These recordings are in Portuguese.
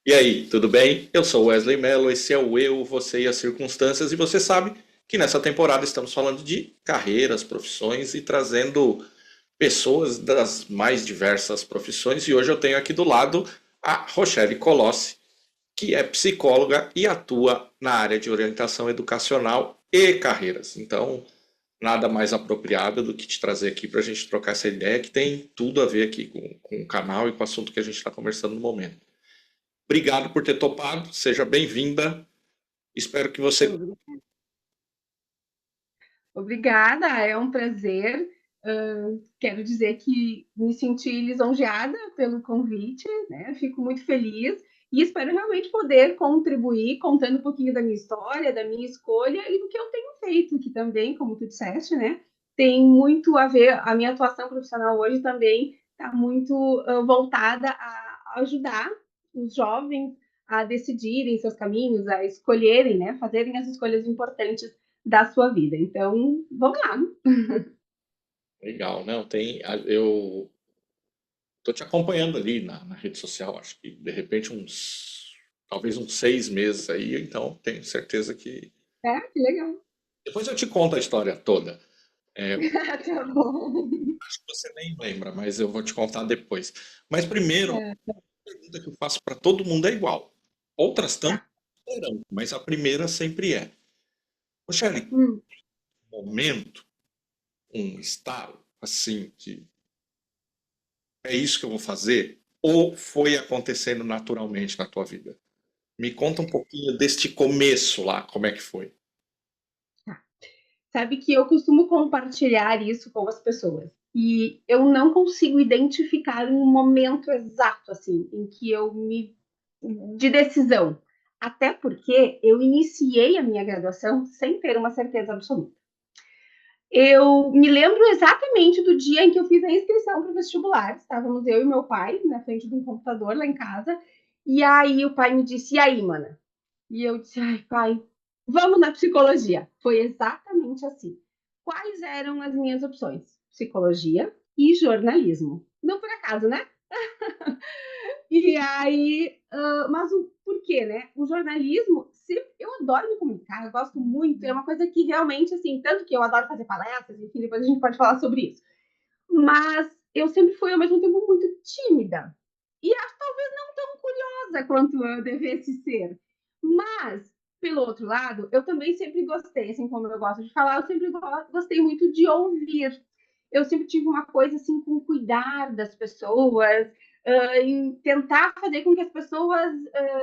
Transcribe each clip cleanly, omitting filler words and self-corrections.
E aí, tudo bem? Eu sou Wesley Mello, esse é o Eu, Você e as Circunstâncias, e você sabe que nessa temporada estamos falando de carreiras, profissões e trazendo pessoas das mais diversas profissões. E hoje eu tenho aqui do lado a Rochelle Colossi, que é psicóloga e atua na área de orientação educacional e carreiras. Então, nada mais apropriado do que te trazer aqui para a gente trocar essa ideia que tem tudo a ver aqui com o canal e com o assunto que a gente está conversando no momento. Obrigado por ter topado, seja bem-vinda. Espero que você. Obrigada, é um prazer. Quero dizer que me senti lisonjeada pelo convite, né? Fico muito feliz e espero realmente poder contribuir contando um pouquinho da minha história, da minha escolha e do que eu tenho feito, que também, como tu disseste, né, tem muito a ver, a minha atuação profissional hoje também está muito voltada a ajudar os jovens a decidirem seus caminhos, a escolherem, né, fazerem as escolhas importantes da sua vida. Então, vamos lá. Legal, não, eu tô te acompanhando ali na rede social, acho que de repente talvez uns 6 meses aí, então tenho certeza que É, que legal. depois eu te conto a história toda. Tá bom. Acho que você nem lembra, mas eu vou te contar depois. Mas primeiro, É, a pergunta que eu faço para todo mundo é igual. Outras tantas tá. serão, mas a primeira sempre é. Rochelle, Hum. momento, um estalo, assim, que é isso que eu vou fazer? Ou foi acontecendo naturalmente na tua vida? Me conta um pouquinho deste começo lá, como é que foi? Sabe que eu costumo compartilhar isso com as pessoas. E eu não consigo identificar um momento exato, assim, em que eu me. De decisão. Até porque eu iniciei a minha graduação sem ter uma certeza absoluta. Eu me lembro exatamente do dia em que eu fiz a inscrição para o vestibular. Estávamos eu e meu pai na frente de um computador lá em casa. E aí o pai me disse: E aí, mana? E eu disse: Ai, pai, vamos na psicologia. Foi exatamente assim. Quais eram as minhas opções? Psicologia e jornalismo. Não por acaso, né? E aí, mas o porquê, né? O jornalismo, eu adoro me comunicar, eu gosto muito, é uma coisa que realmente, assim, tanto que eu adoro fazer palestras, enfim, depois a gente pode falar sobre isso. Mas eu sempre fui, ao mesmo tempo, muito tímida. E acho talvez não tão curiosa quanto eu devesse ser. Mas, pelo outro lado, eu também sempre gostei, assim como eu gosto de falar, eu sempre gostei muito de ouvir. Eu sempre tive uma coisa assim com cuidar das pessoas, em tentar fazer com que as pessoas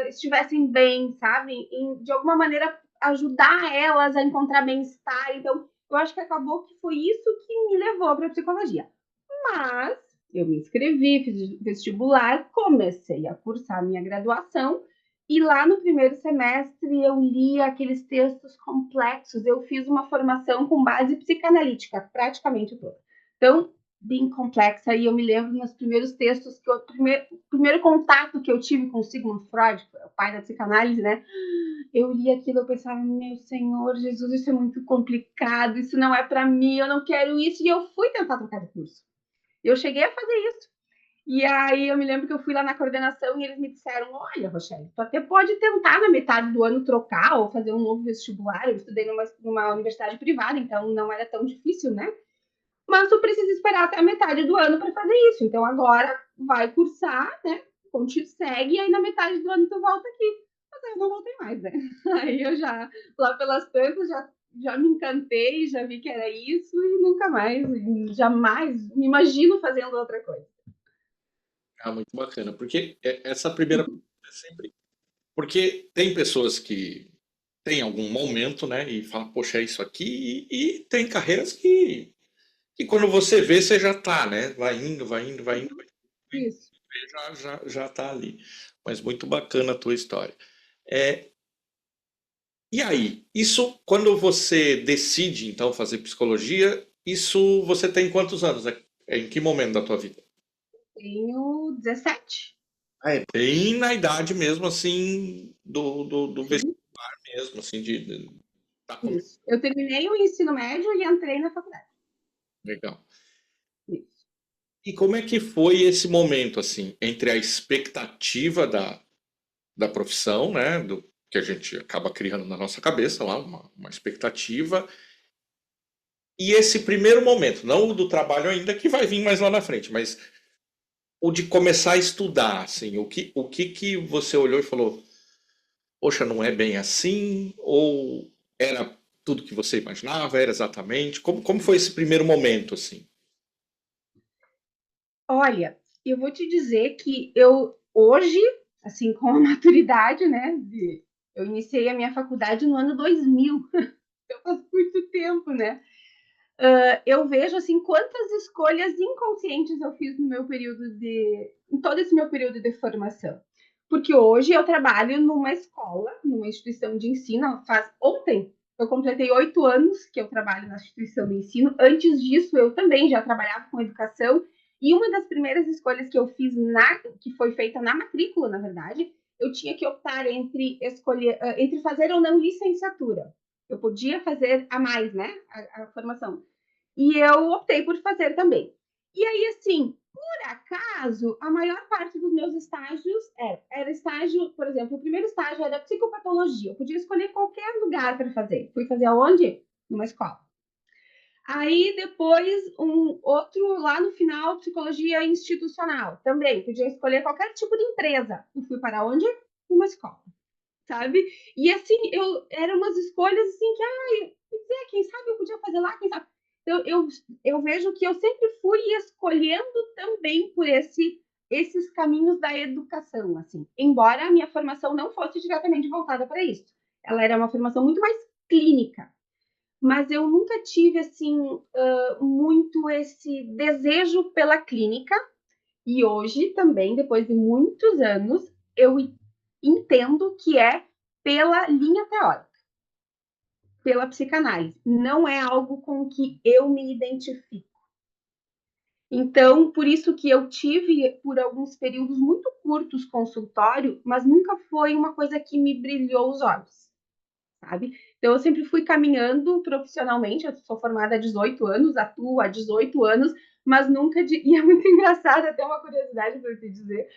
estivessem bem, sabe? De alguma maneira ajudar elas a encontrar bem-estar. Então, eu acho que acabou que foi isso que me levou para a psicologia. Mas eu me inscrevi, fiz vestibular, comecei a cursar a minha graduação e lá no primeiro semestre eu li aqueles textos complexos. Eu fiz uma formação com base psicanalítica, praticamente toda. Então, bem complexa. E eu me lembro nos primeiros textos que primeiro contato que eu tive com Sigmund Freud, o pai da psicanálise, né? Eu li aquilo, eu pensava, meu Senhor Jesus, isso é muito complicado, isso não é para mim, eu não quero isso. E eu fui tentar trocar de curso. Eu cheguei a fazer isso. E aí eu me lembro que eu fui lá na coordenação e eles me disseram: Olha, Rochelle, tu até pode tentar na metade do ano trocar ou fazer um novo vestibular. Eu estudei numa universidade privada, então não era tão difícil, né? Mas tu precisa esperar até a metade do ano para fazer isso. Então agora vai cursar, né? Segue, e aí na metade do ano tu volta aqui. Mas aí eu não voltei mais, né? Aí eu já, lá pelas tantas, já me encantei, já vi que era isso e nunca mais, jamais me imagino fazendo outra coisa. Ah, muito bacana, porque essa primeira pergunta é sempre. Porque tem pessoas que têm algum momento, né, e falam, poxa, é isso aqui, e tem carreiras que quando você vê, você já tá, né? Vai indo, vai indo, vai indo, vai indo, Isso. já tá ali. Mas muito bacana a tua história. É, e aí, isso, quando você decide, então, fazer psicologia, isso você tem quantos anos? Em que momento da tua vida? Tenho 17. Ah, é bem na idade mesmo, assim, do Sim, vestibular mesmo, assim, tá isso. Eu terminei o ensino médio e entrei na faculdade. legal. Isso. E como é que foi esse momento, assim, entre a expectativa da profissão, né? Do que a gente acaba criando na nossa cabeça lá, uma expectativa. E esse primeiro momento, não o do trabalho ainda, que vai vir mais lá na frente, mas o de começar a estudar, assim, o que você olhou e falou, poxa, não é bem assim? Ou era tudo que você imaginava? Era exatamente? Como foi esse primeiro momento, assim? Olha, eu vou te dizer que eu hoje, assim, com a maturidade, né, eu iniciei a minha faculdade no ano 2000, então faz muito tempo, né? Eu vejo assim quantas escolhas inconscientes eu fiz no meu período em todo esse meu período de formação. Porque hoje eu trabalho numa escola, numa instituição de ensino. Ontem eu completei 8 anos que eu trabalho na instituição de ensino. Antes disso, eu também já trabalhava com educação. E uma das primeiras escolhas que eu fiz, que foi feita na matrícula, na verdade, eu tinha que optar entre escolher, entre fazer ou não licenciatura. Eu podia fazer a mais, né? A formação. E eu optei por fazer também. E aí, assim, por acaso, a maior parte dos meus estágios era estágio, por exemplo, o primeiro estágio era psicopatologia. Eu podia escolher qualquer lugar para fazer. Fui fazer aonde? Numa escola. Aí depois um outro lá no final, psicologia institucional. Também podia escolher qualquer tipo de empresa. E fui para onde? Numa escola, sabe? E assim, eram umas escolhas assim que, quem sabe eu podia fazer lá, quem sabe. Então, eu vejo que eu sempre fui escolhendo também por esses caminhos da educação, assim. Embora a minha formação não fosse diretamente voltada para isso. Ela era uma formação muito mais clínica. Mas eu nunca tive, assim, muito esse desejo pela clínica. E hoje também, depois de muitos anos, eu entendo que é pela linha teórica, pela psicanálise. Não é algo com que eu me identifico. Então, por isso que eu tive, por alguns períodos muito curtos, consultório, mas nunca foi uma coisa que me brilhou os olhos, sabe? Então, eu sempre fui caminhando profissionalmente. Eu sou formada há 18 anos, atuo há 18 anos, mas nunca. E é muito engraçado, até uma curiosidade para te dizer.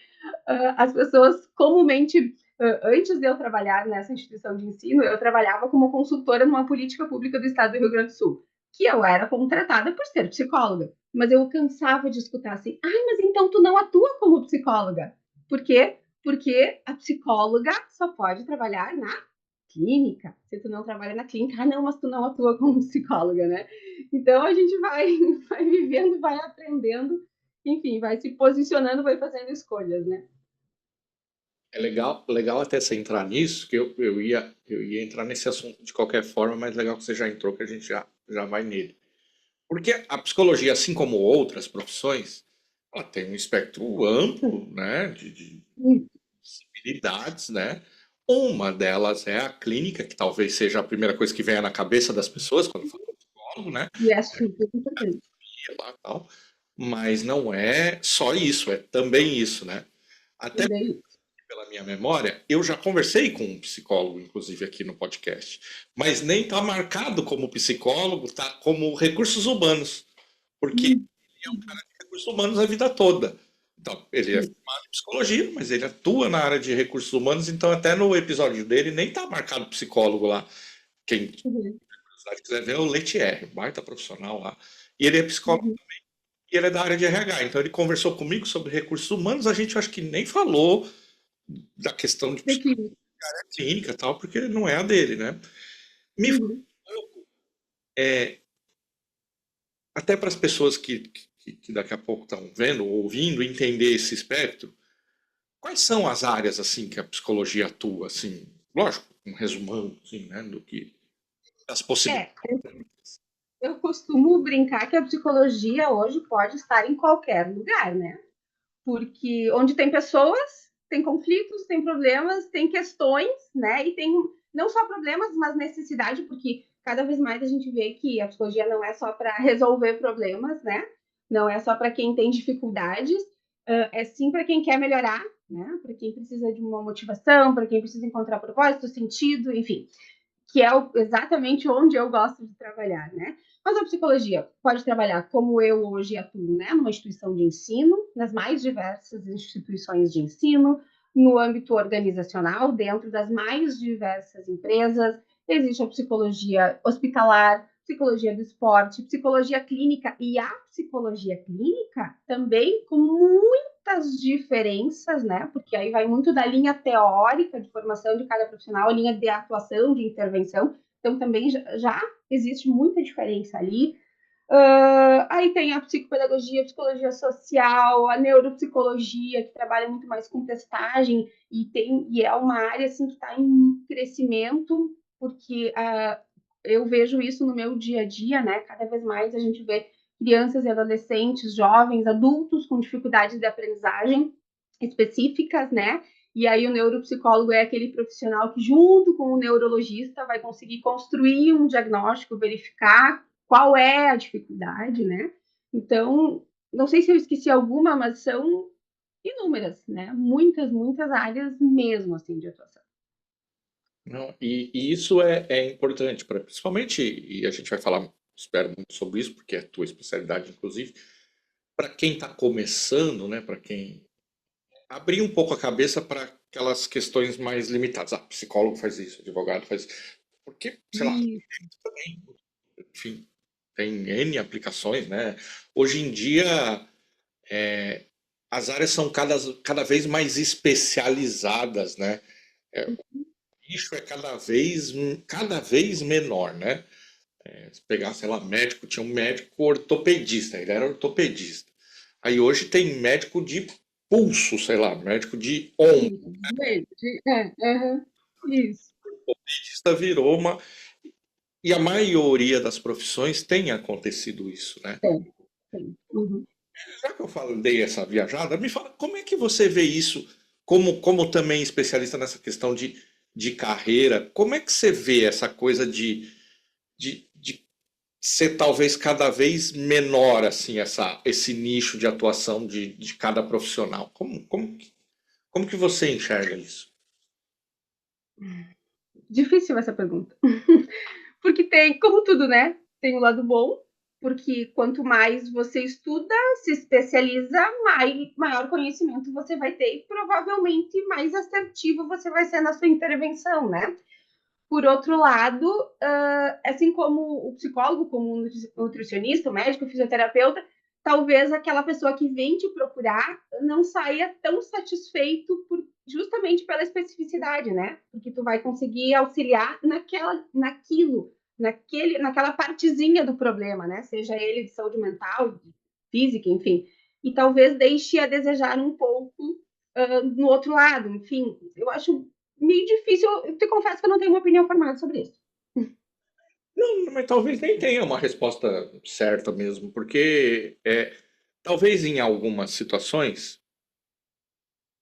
As pessoas comumente, antes de eu trabalhar nessa instituição de ensino, eu trabalhava como consultora numa política pública do estado do Rio Grande do Sul, que eu era contratada por ser psicóloga. Mas eu cansava de escutar assim, mas então tu não atua como psicóloga. Por quê? Porque a psicóloga só pode trabalhar na clínica. Se tu não trabalha na clínica, não, mas tu não atua como psicóloga, né? Então a gente vai vivendo, vai aprendendo, enfim, vai se posicionando, vai fazendo escolhas, né? É legal até você entrar nisso, que eu ia entrar nesse assunto de qualquer forma, mas legal que você já entrou, que a gente já vai nele. Porque a psicologia, assim como outras profissões, ela tem um espectro amplo, né, de possibilidades, né? Uma delas é a clínica, que talvez seja a primeira coisa que venha na cabeça das pessoas quando falam de psicólogo, né? E é super importante. E lá, tal. Mas não é só isso, é também isso, né? Até Também. pela minha memória, eu já conversei com um psicólogo, inclusive aqui no podcast, mas nem está marcado como psicólogo, tá como recursos humanos, porque ele Hum, é um cara de recursos humanos a vida toda. Então, ele é formado em psicologia, mas ele atua na área de recursos humanos, então até no episódio dele nem está marcado psicólogo lá. Quem uhum, quiser ver é o Letier, baita profissional lá. E ele é psicólogo uhum. e ele é da área de RH. Então ele conversou comigo sobre recursos humanos, a gente acho que nem falou da questão de psicologia Daqui. clínica e tal, porque não é a dele, né? Me fala Uhum. um pouco, até para as pessoas que daqui a pouco estão vendo, ouvindo, entender esse espectro, quais são as áreas assim que a psicologia atua, assim, lógico, um resumão, assim, né, do que as possibilidades. É, eu costumo brincar que a psicologia hoje pode estar em qualquer lugar, né? Porque onde tem pessoas, tem conflitos, tem problemas, tem questões, né? E tem não só problemas, mas necessidade, porque cada vez mais a gente vê que a psicologia não é só para resolver problemas, né? Não é só para quem tem dificuldades, é sim para quem quer melhorar, né? Para quem precisa de uma motivação, para quem precisa encontrar propósito, sentido, enfim, que é exatamente onde eu gosto de trabalhar, né? Mas a psicologia pode trabalhar como eu hoje atuo, né? Numa instituição de ensino, nas mais diversas instituições de ensino, no âmbito organizacional, dentro das mais diversas empresas. Existe a psicologia hospitalar, psicologia do esporte, psicologia clínica, e a psicologia clínica também com muitas diferenças, né? Porque aí vai muito da linha teórica de formação de cada profissional, a linha de atuação, de intervenção. Então, também já existe muita diferença ali. Aí tem a psicopedagogia, a psicologia social, a neuropsicologia, que trabalha muito mais com testagem, e é uma área assim, que está em crescimento, porque eu vejo isso no meu dia a dia, né? Cada vez mais a gente vê crianças e adolescentes, jovens, adultos com dificuldades de aprendizagem específicas, né? E aí o neuropsicólogo é aquele profissional que, junto com o neurologista, vai conseguir construir um diagnóstico, verificar qual é a dificuldade, né? Então, não sei se eu esqueci alguma, mas são inúmeras, né? Muitas, muitas áreas mesmo, assim, de atuação. Não, e isso é importante, principalmente, e a gente vai falar, espero muito sobre isso, porque é a tua especialidade, inclusive, para quem está começando, né, para quem abrir um pouco a cabeça para aquelas questões mais limitadas. Ah, psicólogo faz isso, advogado faz isso. Porque, sei lá, E, também, enfim, tem N aplicações, né? Hoje em dia, as áreas são cada vez mais especializadas, né? O nicho é cada vez menor, né? Se pegar, sei lá, médico, tinha um médico ortopedista, ele era ortopedista. Aí hoje tem médico de pulso, sei lá, médico de ombro. isso. Ortopedista virou uma. E a maioria das profissões tem acontecido isso, né? Tem, tem. Uhum. Já que eu dei essa viajada, me fala, como é que você vê isso, como também especialista nessa questão de carreira, como é que você vê essa coisa de ser talvez cada vez menor, assim, esse nicho de atuação de cada profissional? Como que você enxerga isso? Difícil essa pergunta. Porque tem, como tudo, né? Tem o lado bom, porque quanto mais você estuda, se especializa, maior conhecimento você vai ter e provavelmente mais assertivo você vai ser na sua intervenção, né? Por outro lado, assim como o psicólogo, como o nutricionista, o médico, o fisioterapeuta, talvez aquela pessoa que vem te procurar não saia tão satisfeito justamente pela especificidade, né? Porque tu vai conseguir auxiliar naquela partezinha do problema, né? Seja ele de saúde mental, física, enfim. E talvez deixe a desejar um pouco no outro lado. Enfim, eu acho meio difícil. Eu te confesso que eu não tenho uma opinião formada sobre isso. Não, mas talvez nem tenha uma resposta certa mesmo, porque talvez em algumas situações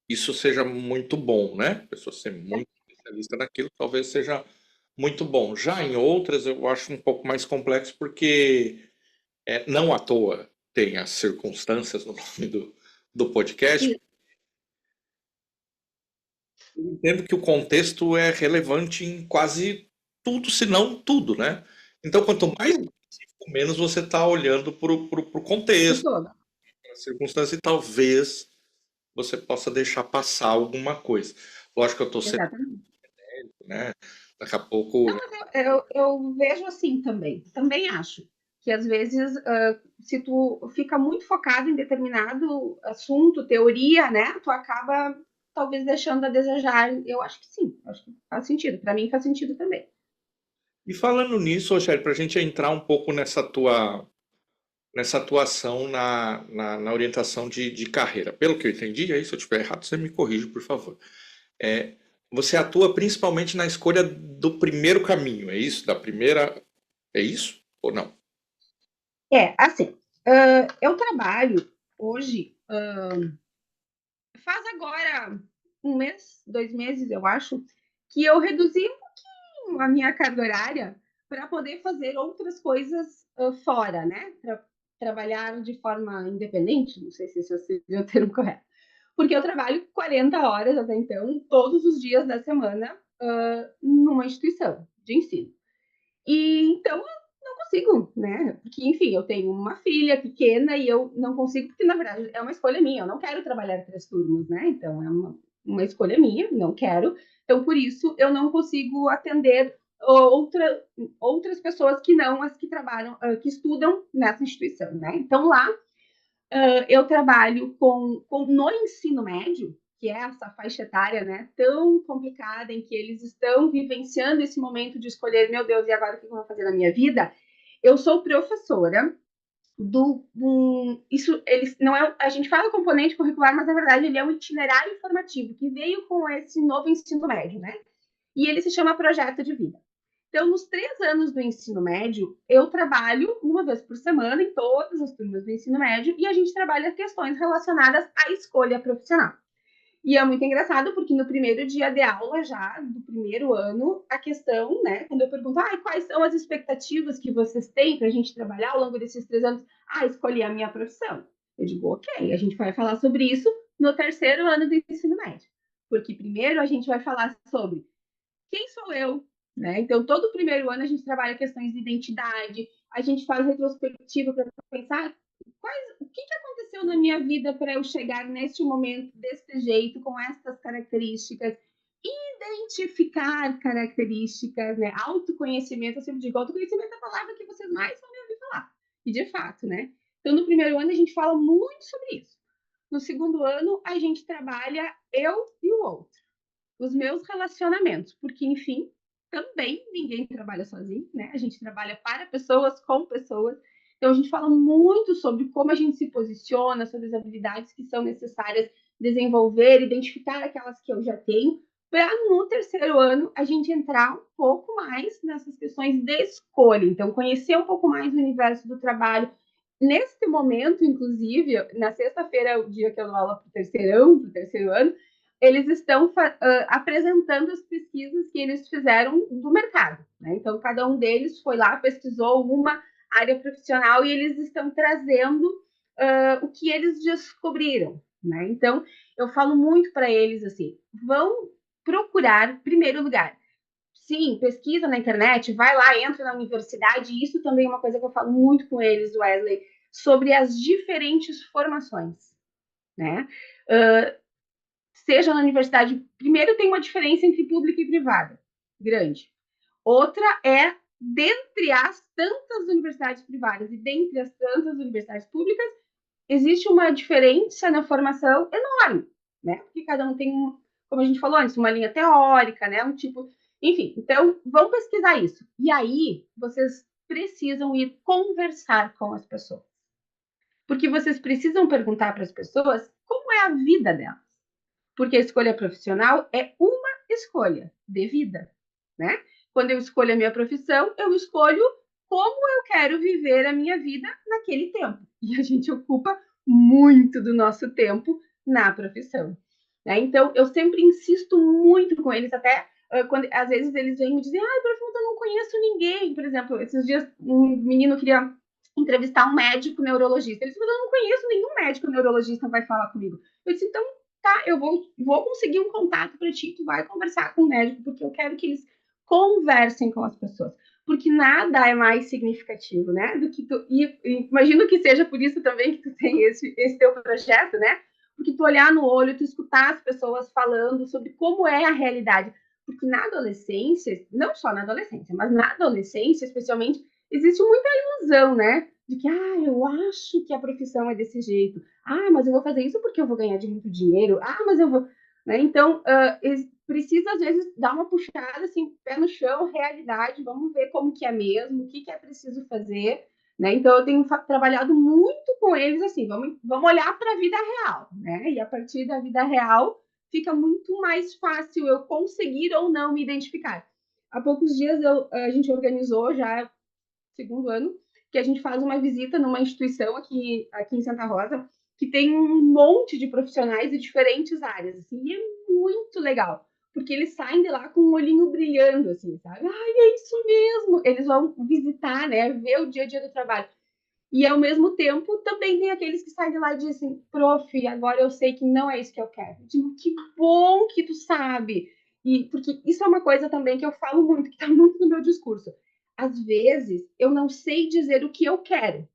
isso seja muito bom, né? A pessoa ser muito especialista naquilo talvez seja muito bom. Já em outras eu acho um pouco mais complexo, porque não à toa tem as circunstâncias no nome do podcast. E, Entendo que o contexto é relevante em quase tudo, se não tudo, né? Então, quanto mais exatamente. específico, menos você está olhando para o O contexto, todo. para a circunstância, e talvez você possa deixar passar alguma coisa. Lógico que eu estou sendo, Exatamente. né? Daqui a pouco. Eu vejo assim também. Também acho que às vezes, se tu fica muito focado em determinado assunto, teoria, né, tu acaba talvez deixando a desejar. Eu acho que sim, acho que faz sentido. Para mim faz sentido também. E falando nisso, Rogério, para a gente entrar um pouco nessa atuação na orientação de carreira. Pelo que eu entendi, aí se eu estiver errado, você me corrige, por favor. É, você atua principalmente na escolha do primeiro caminho, é isso? Da primeira. É isso? Ou não? Assim, eu trabalho hoje, faz agora um mês, 2 meses, eu acho, que eu reduzi um pouquinho a minha carga horária para poder fazer outras coisas fora, né? Trabalhar de forma independente, não sei se esse é o termo correto. Porque eu trabalho 40 horas até então, todos os dias da semana, numa instituição de ensino. E então eu não consigo, né? Porque, enfim, eu tenho uma filha pequena e eu não consigo, porque na verdade é uma escolha minha, eu não quero trabalhar 3 turnos, né? Então uma escolha minha, não quero. Então, por isso, eu não consigo atender outras pessoas que não as que trabalham, que estudam nessa instituição, né? Então, lá, eu trabalho no ensino médio, que é essa faixa etária, né, tão complicada, em que eles estão vivenciando esse momento de escolher, meu Deus, e agora o que eu vou fazer na minha vida? Eu sou professora isso eles não é, a gente fala componente curricular, mas na verdade ele é um itinerário formativo que veio com esse novo ensino médio, né? E ele se chama Projeto de Vida. Então, nos 3 anos do ensino médio, eu trabalho uma vez por semana em todas as turmas do ensino médio e a gente trabalha questões relacionadas à escolha profissional. E é muito engraçado porque no primeiro dia de aula já, do primeiro ano, a questão, né, quando eu pergunto, quais são as expectativas que vocês têm para a gente trabalhar ao longo desses 3 anos? Escolhi a minha profissão. Eu digo, ok, a gente vai falar sobre isso no terceiro ano do ensino médio. Porque primeiro a gente vai falar sobre quem sou eu, né? Então, todo o primeiro ano a gente trabalha questões de identidade, a gente faz retrospectiva para pensar o que aconteceu na minha vida para eu chegar neste momento, desse jeito, com essas características, identificar características, né? Autoconhecimento, eu sempre digo, autoconhecimento é a palavra que vocês mais vão me ouvir falar. E de fato, né? Então, no primeiro ano a gente fala muito sobre isso. No segundo ano, a gente trabalha eu e o outro, os meus relacionamentos, porque, enfim, também ninguém trabalha sozinho, né? A gente trabalha para pessoas, com pessoas. Então, a gente fala muito sobre como a gente se posiciona, sobre as habilidades que são necessárias desenvolver, identificar aquelas que eu já tenho, para no terceiro ano a gente entrar um pouco mais nessas questões de escolha. Então, conhecer um pouco mais o universo do trabalho. Nesse momento, inclusive, na sexta-feira, o dia que eu dou aula para o terceiro ano, eles estão apresentando as pesquisas que eles fizeram do mercado, né? Então, cada um deles foi lá, pesquisou uma área profissional e eles estão trazendo o que eles descobriram, né? Então, eu falo muito para eles assim, vão procurar, em primeiro lugar, sim, pesquisa na internet, vai lá, entra na universidade, e isso também é uma coisa que eu falo muito com eles, Wesley, sobre as diferentes formações, né? Seja na universidade, primeiro tem uma diferença entre pública e privada, grande. Outra é, dentre as tantas universidades privadas e dentre as tantas universidades públicas, existe uma diferença na formação enorme, né? Porque cada um tem, como a gente falou antes, uma linha teórica, né? Um tipo, enfim. Então, vão pesquisar isso. E aí, vocês precisam ir conversar com as pessoas. Porque vocês precisam perguntar para as pessoas como é a vida delas. Porque a escolha profissional é uma escolha de vida, né? Quando eu escolho a minha profissão, eu escolho como eu quero viver a minha vida naquele tempo. E a gente ocupa muito do nosso tempo na profissão, né? Então, eu sempre insisto muito com eles, até quando às vezes eles vêm me dizer, professor, eu não conheço ninguém. Por exemplo, esses dias um menino queria entrevistar um médico neurologista. Ele disse, mas eu não conheço nenhum médico neurologista que vai falar comigo. Eu disse, então tá, eu vou conseguir um contato para ti, tu vai conversar com o médico, porque eu quero que eles conversem com as pessoas. Porque nada é mais significativo, né? Do que tu. E imagino que seja por isso também que tu tem esse teu projeto, né? Porque tu olhar no olho, tu escutar as pessoas falando sobre como é a realidade. Porque na adolescência, não só na adolescência, mas na adolescência, especialmente, existe muita ilusão, né? De que, eu acho que a profissão é desse jeito. Mas eu vou fazer isso porque eu vou ganhar de muito dinheiro. Mas eu vou. Né? Então, precisa, às vezes, dar uma puxada, assim, pé no chão, realidade, vamos ver como que é mesmo, o que é preciso fazer. Né? Então, eu tenho trabalhado muito com eles, assim, vamos olhar para a vida real. Né? E a partir da vida real, fica muito mais fácil eu conseguir ou não me identificar. Há poucos dias a gente organizou, já segundo ano, que a gente faz uma visita numa instituição aqui em Santa Rosa, que tem um monte de profissionais de diferentes áreas, assim, e é muito legal, porque eles saem de lá com um olhinho brilhando, assim, sabe? É isso mesmo! Eles vão visitar, né, ver o dia a dia do trabalho. E, ao mesmo tempo, também tem aqueles que saem de lá e dizem, prof, agora eu sei que não é isso que eu quero. Eu digo, que bom que tu sabe! E, porque isso é uma coisa também que eu falo muito, que está muito no meu discurso. Às vezes, eu não sei dizer o que eu quero,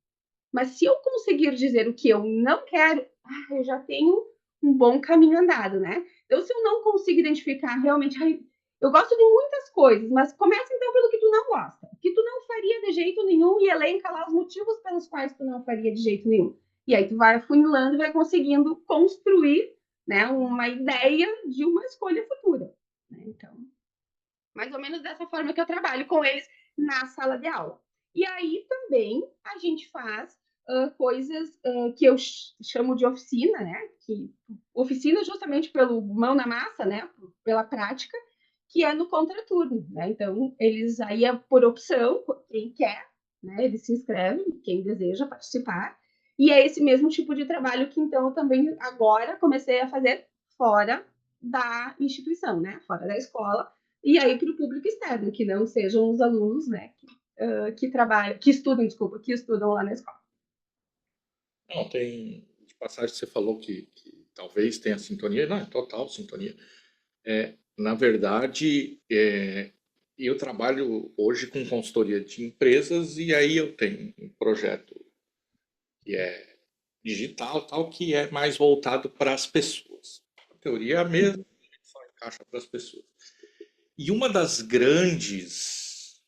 mas se eu conseguir dizer o que eu não quero, eu já tenho um bom caminho andado, né? Então, se eu não consigo identificar realmente, ai, eu gosto de muitas coisas, mas começa então pelo que tu não gosta, que tu não faria de jeito nenhum e elenca lá os motivos pelos quais tu não faria de jeito nenhum. E aí tu vai afunilando e vai conseguindo construir, né, uma ideia de uma escolha futura. Né? Então, mais ou menos dessa forma que eu trabalho com eles na sala de aula. E aí também a gente faz coisas que eu chamo de oficina, né? Que, oficina justamente pelo mão na massa, né? Pela prática, que é no contraturno, né? Então, eles aí é por opção, quem quer, né? Eles se inscrevem, quem deseja participar. E é esse mesmo tipo de trabalho que, então, eu também agora comecei a fazer fora da instituição, né? Fora da escola, e aí para o público externo, que não sejam os alunos, né, que trabalham, que estudam, desculpa, que estudam lá na escola. Não, tem de passagem que você falou que talvez tenha sintonia, não, é total sintonia. Na verdade, eu trabalho hoje com consultoria de empresas e aí eu tenho um projeto que é digital, tal, que é mais voltado para as pessoas. A teoria é a mesma, só encaixa para as pessoas. E uma das grandes,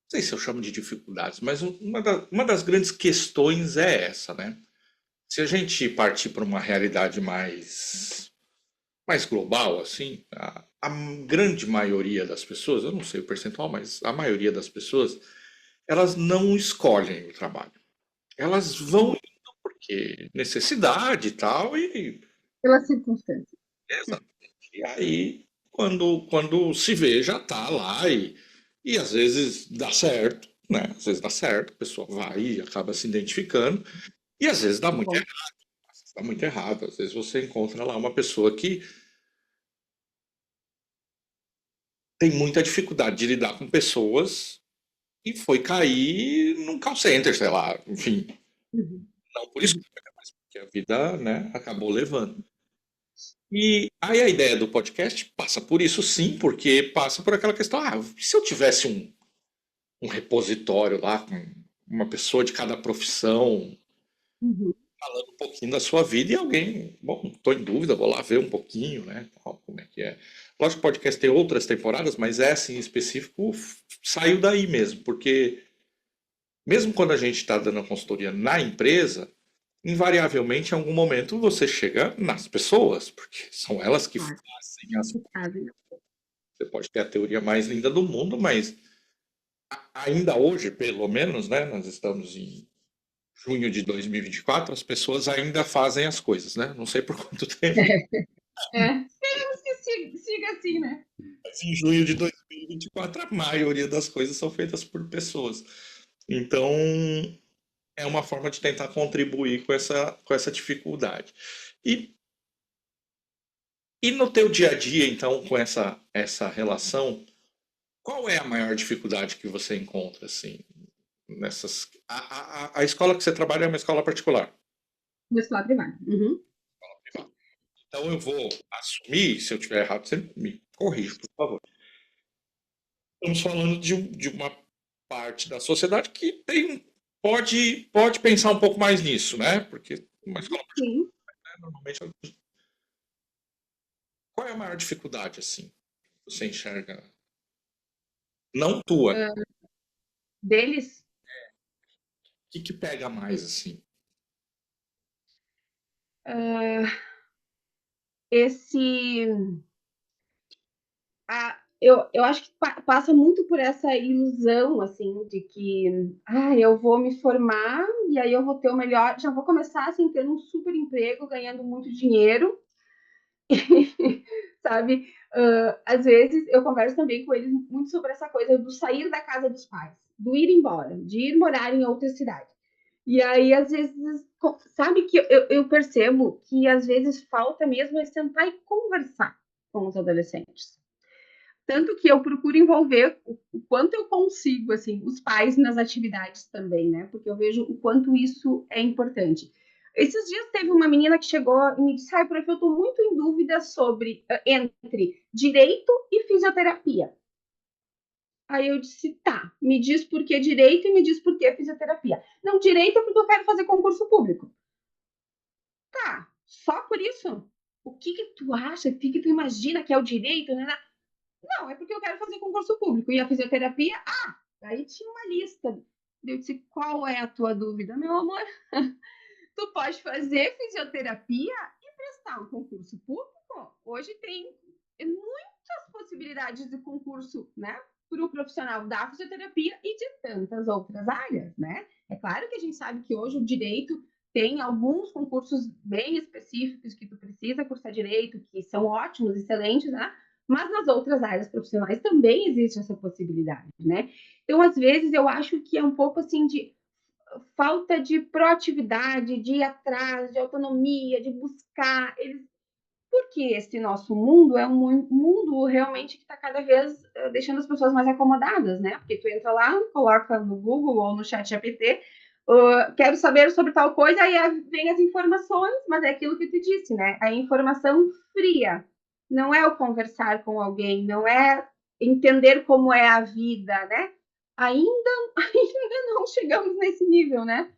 não sei se eu chamo de dificuldades, mas uma das grandes questões é essa, né? Se a gente partir para uma realidade mais global, assim, a grande maioria das pessoas, eu não sei o percentual, mas a maioria das pessoas, elas não escolhem o trabalho. Elas vão indo porque necessidade e tal, e Pela circunstância. exatamente. E aí, quando se vê, já tá lá e às vezes dá certo, né? Às vezes dá certo, a pessoa vai e acaba se identificando, e às vezes dá muito Bom, errado. Dá muito errado. Às vezes você encontra lá uma pessoa que tem muita dificuldade de lidar com pessoas e foi cair num call center, sei lá, enfim. uhum, Não por isso uhum. mas porque a vida, né, acabou levando. E aí a ideia do podcast passa por isso sim, porque passa por aquela questão, e se eu tivesse um repositório lá com uma pessoa de cada profissão Uhum. falando um pouquinho da sua vida e alguém, bom, estou em dúvida, vou lá ver um pouquinho, né, tal, como é que é. Lógico que o podcast tem outras temporadas, mas essa em específico saiu daí mesmo, porque mesmo quando a gente está dando a consultoria na empresa, invariavelmente, em algum momento, você chega nas pessoas, porque são elas que Claro, fazem as que coisas. fazem. Você pode ter a teoria mais linda do mundo, mas ainda hoje, pelo menos, né, nós estamos em junho de 2024, as pessoas ainda fazem as coisas, né? Não sei por quanto tempo, Esperemos que siga assim, né? mas em junho de 2024 a maioria das coisas são feitas por pessoas. Então, é uma forma de tentar contribuir com essa dificuldade. E no teu dia a dia, então, com essa relação, qual é a maior dificuldade que você encontra, assim, nessas... A escola que você trabalha é uma escola particular. Na escola privada. Uhum. Então eu vou assumir, se eu estiver errado, você me corrija, por favor. Estamos falando de uma parte da sociedade que pode pensar um pouco mais nisso, né? Porque uma escola particular, Sim. normalmente, qual é a maior dificuldade, assim, que você enxerga? Não tua, né? Deles, O que pega mais, assim? esse eu acho que passa muito por essa ilusão, assim, de que eu vou me formar e aí eu vou ter o melhor, já vou começar assim, tendo um super emprego, ganhando muito dinheiro, sabe? Às vezes eu converso também com eles muito sobre essa coisa do sair da casa dos pais, do ir embora, de ir morar em outra cidade. E aí, às vezes, sabe que eu percebo que às vezes falta mesmo é sentar e conversar com os adolescentes. Tanto que eu procuro envolver o quanto eu consigo, assim, os pais nas atividades também, né? Porque eu vejo o quanto isso é importante. Esses dias teve uma menina que chegou e me disse, prof, eu estou muito em dúvida sobre entre direito e fisioterapia. Aí eu disse, tá, me diz por que direito e me diz por que fisioterapia. Não, direito é porque eu quero fazer concurso público. Tá, Só por isso? O que que tu acha? O que que tu imagina que é o direito, né? Não, é porque eu quero fazer concurso público. E a fisioterapia, aí tinha uma lista. Eu disse, qual é a tua dúvida, meu amor? Tu pode fazer fisioterapia e prestar um concurso público. Hoje tem muitas possibilidades de concurso, né? Para o profissional da fisioterapia e de tantas outras áreas, né? É claro que a gente sabe que hoje o direito tem alguns concursos bem específicos que tu precisa cursar direito, que são ótimos, excelentes, né? Mas nas outras áreas profissionais também existe essa possibilidade, né? Então, às vezes, eu acho que é um pouco assim de falta de proatividade, de ir atrás, de autonomia, de buscar. Porque esse nosso mundo é um mundo realmente que está cada vez deixando as pessoas mais acomodadas, né? Porque tu entra lá, coloca no Google ou no chat GPT, quero saber sobre tal coisa, aí vem as informações, mas é aquilo que tu disse, né? A informação fria. Não é o conversar com alguém, não é entender como é a vida, né? Ainda, ainda não chegamos nesse nível, né?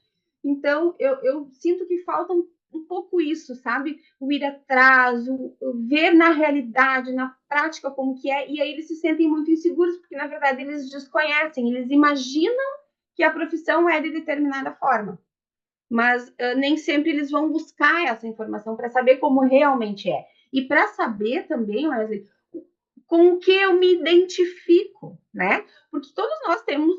Então, eu sinto que falta um pouco isso, sabe? O ir atrás, o ver na realidade, na prática como que é, e aí eles se sentem muito inseguros, porque na verdade eles desconhecem, eles imaginam que a profissão é de determinada forma, mas nem sempre eles vão buscar essa informação para saber como realmente é. E para saber também, Wesley, com o que eu me identifico, né? Porque todos nós temos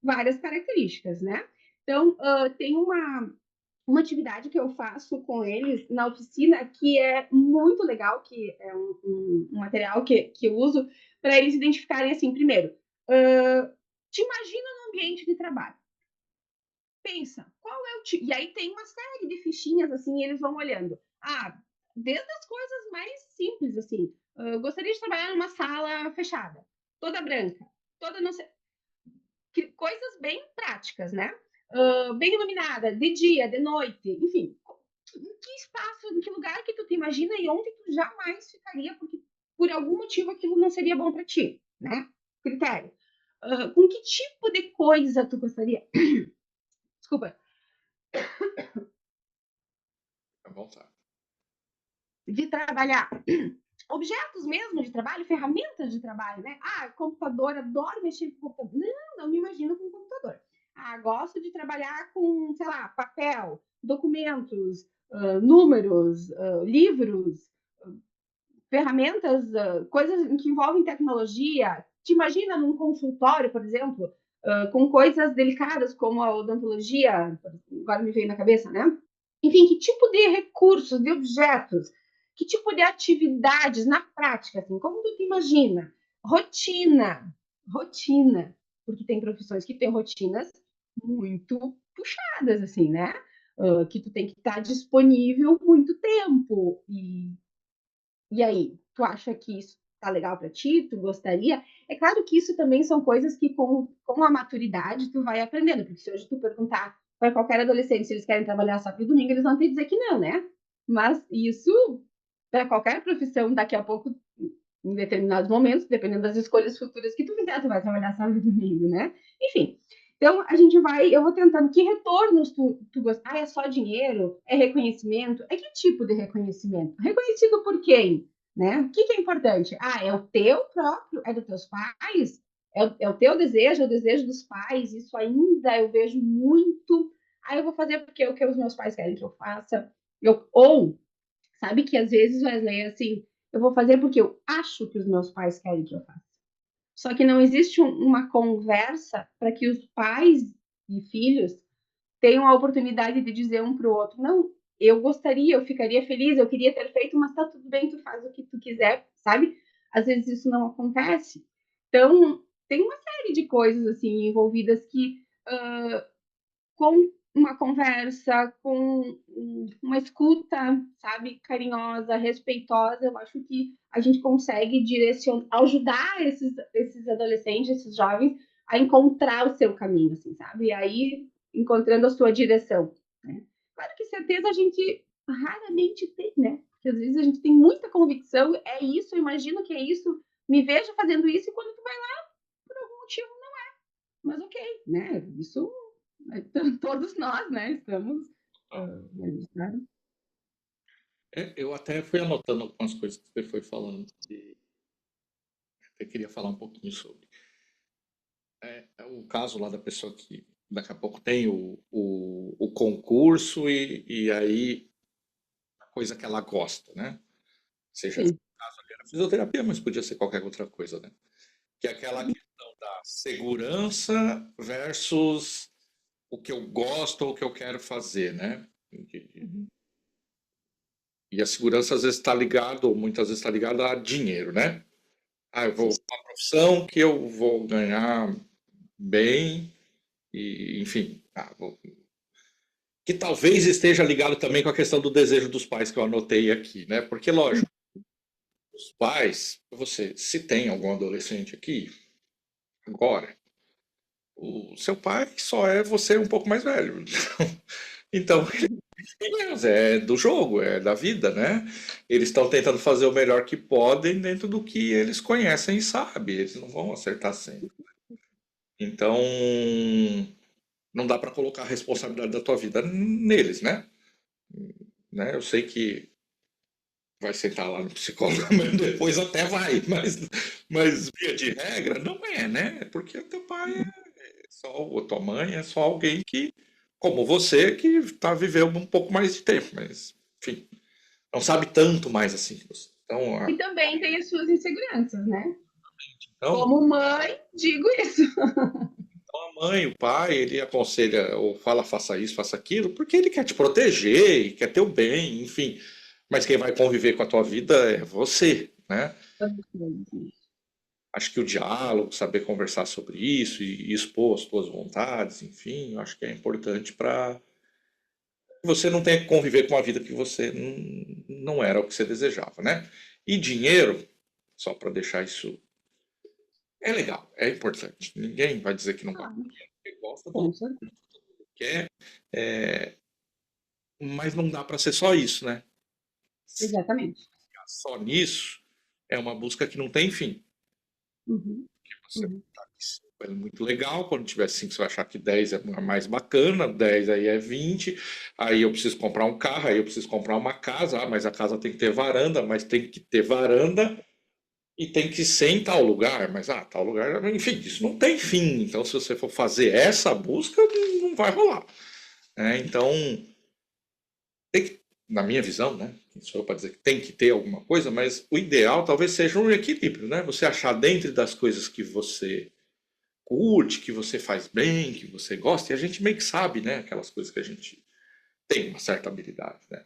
várias características, né? Então, tem uma atividade que eu faço com eles na oficina que é muito legal, que é um material que eu uso para eles identificarem assim, primeiro, te imagina no ambiente de trabalho. Pensa, qual é o tipo. E aí tem uma série de fichinhas assim, e eles vão olhando. Desde as coisas mais simples, assim. Gostaria de trabalhar numa sala fechada, toda branca, toda não sei. Coisas bem práticas, né? Bem iluminada, de dia, de noite, enfim. Em que espaço, em que lugar que tu te imagina e onde tu jamais ficaria, porque por algum motivo aquilo não seria bom para ti, né? Critério. Com que tipo de coisa tu gostaria? Desculpa. À vontade. De trabalhar. Objetos mesmo de trabalho, ferramentas de trabalho, né? Computador, adoro mexer com computador. Não me imagino com computador. Gosto de trabalhar com, sei lá, papel, documentos, números, livros, ferramentas, coisas que envolvem tecnologia. Te imagina num consultório, por exemplo, com coisas delicadas como a odontologia, agora me veio na cabeça, né? Enfim, que tipo de recursos, de objetos, que tipo de atividades na prática, assim, como tu te imagina? Rotina, rotina, porque tem profissões que têm rotinas muito puxadas, assim, né? Que tu tem que estar disponível muito tempo. E aí, tu acha que isso tá legal para ti? Tu gostaria? É claro que isso também são coisas que com a maturidade tu vai aprendendo, porque se hoje tu perguntar para qualquer adolescente se eles querem trabalhar sábado e domingo, eles vão te dizer que não, né? Mas isso, para qualquer profissão, daqui a pouco, em determinados momentos, dependendo das escolhas futuras que tu fizer, tu vai trabalhar sábado e domingo, né? Enfim. Então, eu vou tentando, que retornos tu gosta? É só dinheiro? É reconhecimento? É que tipo de reconhecimento? Reconhecido por quem? Né? O que é importante? É o teu próprio, é dos teus pais? É o teu desejo, é o desejo dos pais? Isso ainda eu vejo muito. Eu vou fazer porque é o que os meus pais querem que eu faça. Ou, sabe que às vezes, Wesley, assim, eu vou fazer porque eu acho que os meus pais querem que eu faça. Só que não existe uma conversa para que os pais e filhos tenham a oportunidade de dizer um para o outro: não, eu gostaria, eu ficaria feliz, eu queria ter feito, mas tá tudo bem, tu faz o que tu quiser, sabe? Às vezes isso não acontece. Então, tem uma série de coisas assim envolvidas que com uma conversa, com uma escuta, sabe, carinhosa, respeitosa, eu acho que a gente consegue ajudar esses adolescentes, esses jovens, a encontrar o seu caminho, assim, sabe? E aí, encontrando a sua direção. Né? Claro que certeza a gente raramente tem, né? Porque às vezes a gente tem muita convicção, é isso, eu imagino que é isso, me vejo fazendo isso, e quando tu vai lá, por algum motivo, mas ok, né? Isso todos nós, né? Estamos. Não. Né? Eu até fui anotando algumas coisas que você foi falando e até queria falar um pouquinho sobre. É o caso lá da pessoa que daqui a pouco tem o concurso e aí a coisa que ela gosta, né? Seja, no Sim. caso ali era fisioterapia, mas podia ser qualquer outra coisa, né? Que é aquela questão da segurança versus o que eu gosto ou o que eu quero fazer, né? Uhum. E a segurança às vezes está ligado, ou muitas vezes está ligado a dinheiro, né? Ah, eu vou Sim. uma profissão que eu vou ganhar bem e, enfim, que talvez esteja ligado também com a questão do desejo dos pais que eu anotei aqui, né? Porque, lógico, os pais, você, se tem algum adolescente aqui, agora, o seu pai só é você um pouco mais velho. Então, é do jogo, é da vida, né? Eles estão tentando fazer o melhor que podem dentro do que eles conhecem e sabem. Eles não vão acertar sempre. Então, não dá para colocar a responsabilidade da tua vida neles, né? Eu sei que vai sentar lá no psicólogo, mas depois até vai, mas via de regra não é, né? Porque teu pai só, ou tua mãe é só alguém que, como você, que está vivendo um pouco mais de tempo, mas, enfim, não sabe tanto mais assim que você. Então, E também tem as suas inseguranças, né? então, Como mãe, digo isso. a mãe, o pai, ele aconselha ou fala faça isso, faça aquilo, porque ele quer te proteger e quer teu bem, enfim. Mas quem vai conviver com a tua vida é você, né? Acho que o diálogo, saber conversar sobre isso e expor as tuas vontades, enfim, eu acho que é importante para que você não tenha que conviver com uma vida que você não era o que você desejava, né? E dinheiro, só para deixar isso, é legal, é importante. Ninguém vai dizer que não gosta Ah, de dinheiro, porque gosta do com certeza. que quer, mas não dá para ser só isso, né? Se Exatamente. ficar só nisso, é uma busca que não tem fim. Uhum. Você Uhum. tá aqui 5 é muito legal, quando tiver 5 você vai achar que 10 é mais bacana, 10 aí é 20, aí eu preciso comprar um carro, aí eu preciso comprar uma casa, mas a casa tem que ter varanda, mas tem que ter varanda e tem que ser em tal lugar, mas tal lugar, enfim, isso não tem fim, então se você for fazer essa busca, não vai rolar, né? Então, tem que, na minha visão, né? Quem sou eu para dizer que tem que ter alguma coisa, mas o ideal talvez seja um equilíbrio, né? Você achar dentro das coisas que você curte, que você faz bem, que você gosta, e a gente meio que sabe, né? Aquelas coisas que a gente tem uma certa habilidade, né?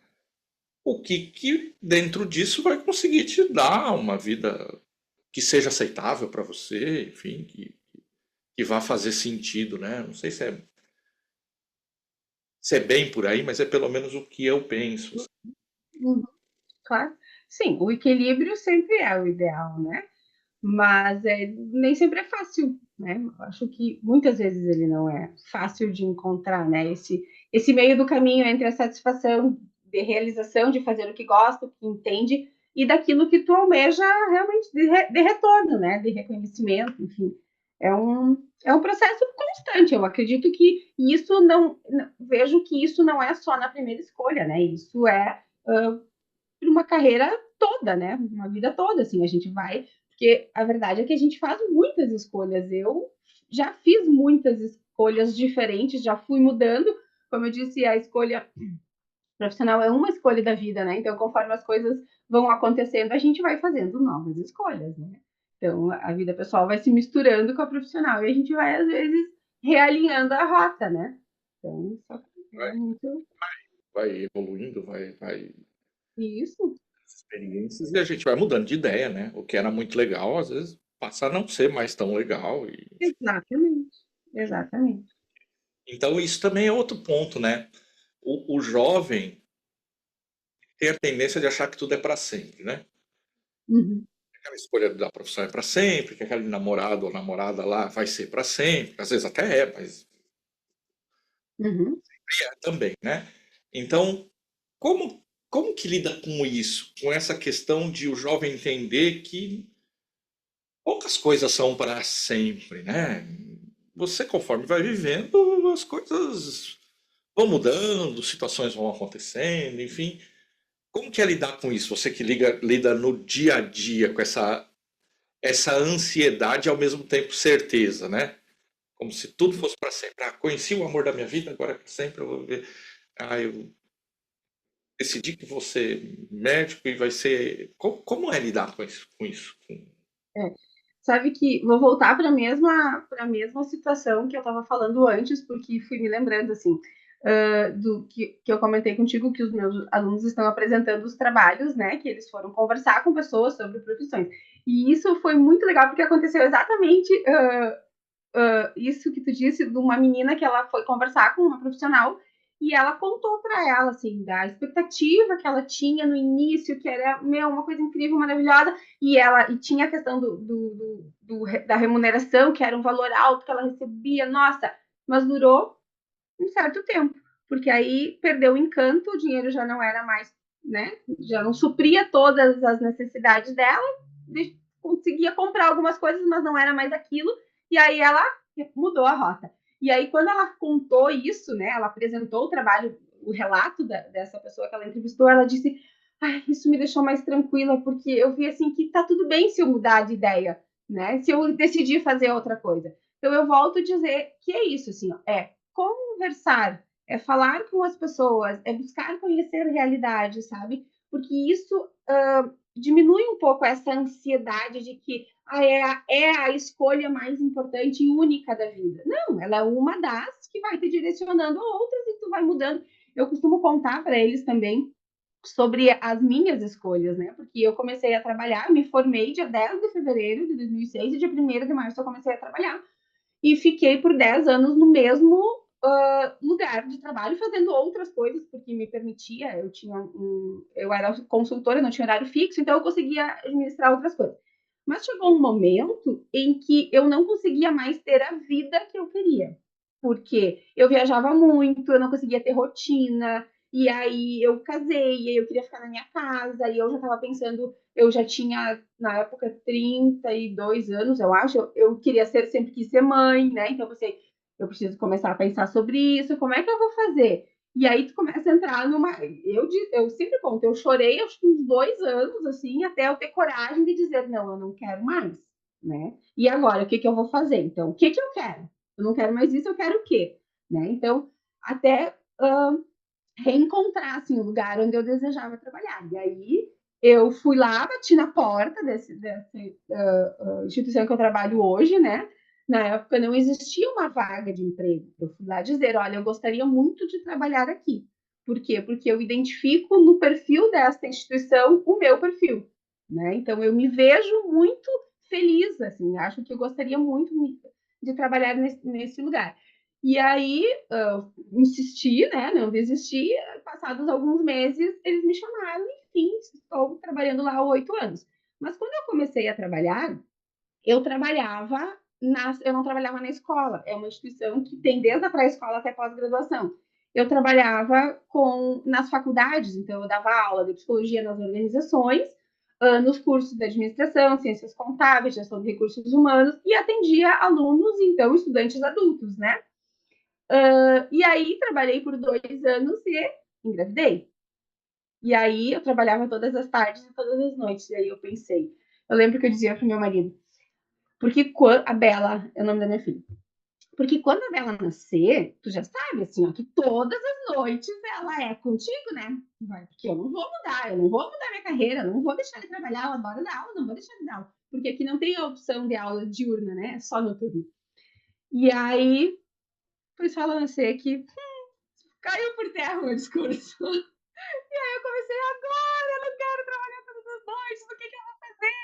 O que dentro disso vai conseguir te dar uma vida que seja aceitável para você, enfim, que vá fazer sentido, né? Não sei se é bem por aí, mas é pelo menos o que eu penso. Uhum. Claro. Sim, o equilíbrio sempre é o ideal, né? Mas nem sempre é fácil, né? Eu acho que muitas vezes ele não é fácil de encontrar, né? Esse meio do caminho entre a satisfação de realização, de fazer o que gosta, o que entende, e daquilo que tu almeja realmente de retorno, né? De reconhecimento, enfim. É um processo constante. Eu acredito que isso vejo que isso não é só na primeira escolha, né? Isso é uma carreira toda, né? Uma vida toda, assim, a gente vai. Porque a verdade é que a gente faz muitas escolhas. Eu já fiz muitas escolhas diferentes, já fui mudando. Como eu disse, a escolha profissional é uma escolha da vida, né? Então, conforme as coisas vão acontecendo, a gente vai fazendo novas escolhas, né? Então, a vida pessoal vai se misturando com a profissional e a gente vai, às vezes, realinhando a rota, né? Então, Vai, é muito vai evoluindo, vai isso. experiências e a gente vai mudando de ideia, né? O que era muito legal, às vezes passa a não ser mais tão legal. Exatamente. Exatamente. Então isso também é outro ponto, né? O jovem tem a tendência de achar que tudo é para sempre, né? Uhum. Aquela escolha da profissão é para sempre, que aquele namorado ou namorada lá vai ser para sempre. Às vezes até é, mas Uhum. é também, né? Então, como que lida com isso? Com essa questão de o jovem entender que poucas coisas são para sempre, né? Você, conforme vai vivendo, as coisas vão mudando, situações vão acontecendo, enfim. Como que é lidar com isso? Você que lida no dia a dia com essa ansiedade e ao mesmo tempo certeza, né? Como se tudo fosse para sempre. Ah, conheci o amor da minha vida, agora é para sempre eu vou ver. Ah, eu decidi que vou ser médico e vai ser. Como é lidar com isso? É. Sabe que vou voltar para a mesma situação que eu estava falando antes, porque fui me lembrando assim do que eu comentei contigo, que os meus alunos estão apresentando os trabalhos, né? Que eles foram conversar com pessoas sobre profissões. E isso foi muito legal, porque aconteceu exatamente isso que tu disse, de uma menina que ela foi conversar com uma profissional e ela contou para ela, assim, da expectativa que ela tinha no início, que era, uma coisa incrível, maravilhosa, e tinha a questão da remuneração, que era um valor alto que ela recebia, nossa, mas durou um certo tempo, porque aí perdeu o encanto, o dinheiro já não era mais, né, já não supria todas as necessidades dela, conseguia comprar algumas coisas, mas não era mais aquilo, e aí ela mudou a rota. E aí, quando ela contou isso, né, ela apresentou o trabalho, o relato dessa pessoa que ela entrevistou, ela disse: "Ai, isso me deixou mais tranquila, porque eu vi assim que tá tudo bem se eu mudar de ideia, né? Se eu decidir fazer outra coisa." Então, eu volto a dizer que é isso, assim, ó, conversar, é falar com as pessoas, é buscar conhecer a realidade, sabe? Porque isso diminui um pouco essa ansiedade de que é a escolha mais importante e única da vida. Não, ela é uma das que vai te direcionando a outras e tu vai mudando. Eu costumo contar para eles também sobre as minhas escolhas, né? Porque eu comecei a trabalhar, me formei dia 10 de fevereiro de 2006 e dia 1º de março eu comecei a trabalhar. E fiquei por 10 anos no mesmo lugar de trabalho, fazendo outras coisas, porque me permitia, eu era consultora, não tinha horário fixo, então eu conseguia administrar outras coisas. Mas chegou um momento em que eu não conseguia mais ter a vida que eu queria, porque eu viajava muito, eu não conseguia ter rotina, e aí eu casei, e aí eu queria ficar na minha casa, e eu já estava pensando, eu já tinha, na época, 32 anos, eu acho, eu queria sempre quis ser mãe, né? Então eu pensei, eu preciso começar a pensar sobre isso, como é que eu vou fazer? E aí tu começa a entrar numa. Eu sempre conto, eu chorei acho que uns 2 anos, assim, até eu ter coragem de dizer, não, eu não quero mais, né? E agora, o que eu vou fazer? Então, o que eu quero? Eu não quero mais isso, eu quero o quê? Né? Então, até reencontrar assim, o lugar onde eu desejava trabalhar. E aí eu fui lá, bati na porta dessa instituição que eu trabalho hoje, né? Na época não existia uma vaga de emprego. Eu fui lá dizer, olha, eu gostaria muito de trabalhar aqui. Por quê? Porque eu identifico no perfil desta instituição o meu perfil, né? Então eu me vejo muito feliz, assim, acho que eu gostaria muito de trabalhar nesse lugar. E aí insisti, né? Não desisti. Passados alguns meses, eles me chamaram, enfim, estou trabalhando lá há 8 anos. Mas quando eu comecei a trabalhar, eu trabalhava eu não trabalhava na escola. É uma instituição que tem desde a pré-escola até pós-graduação. Eu trabalhava nas faculdades, então eu dava aula de psicologia nas organizações, nos cursos de administração, ciências contábeis, gestão de recursos humanos e atendia alunos, então estudantes adultos, né? E aí trabalhei por 2 anos e engravidei. E aí eu trabalhava todas as tardes e todas as noites. E aí eu lembro que eu dizia pro meu marido, porque quando a Bela é o nome da minha filha. Porque quando a Bela nascer, tu já sabe, assim, ó, que todas as noites ela é contigo, né? Porque eu não vou mudar minha carreira, não vou deixar de trabalhar, eu adoro dar aula, não vou deixar de dar aula. Porque aqui não tem a opção de aula diurna, né? É só noturno. E aí, foi só ela nascer que caiu por terra o meu discurso. E aí eu comecei, agora eu não quero trabalhar todas as noites, o que eu vou fazer?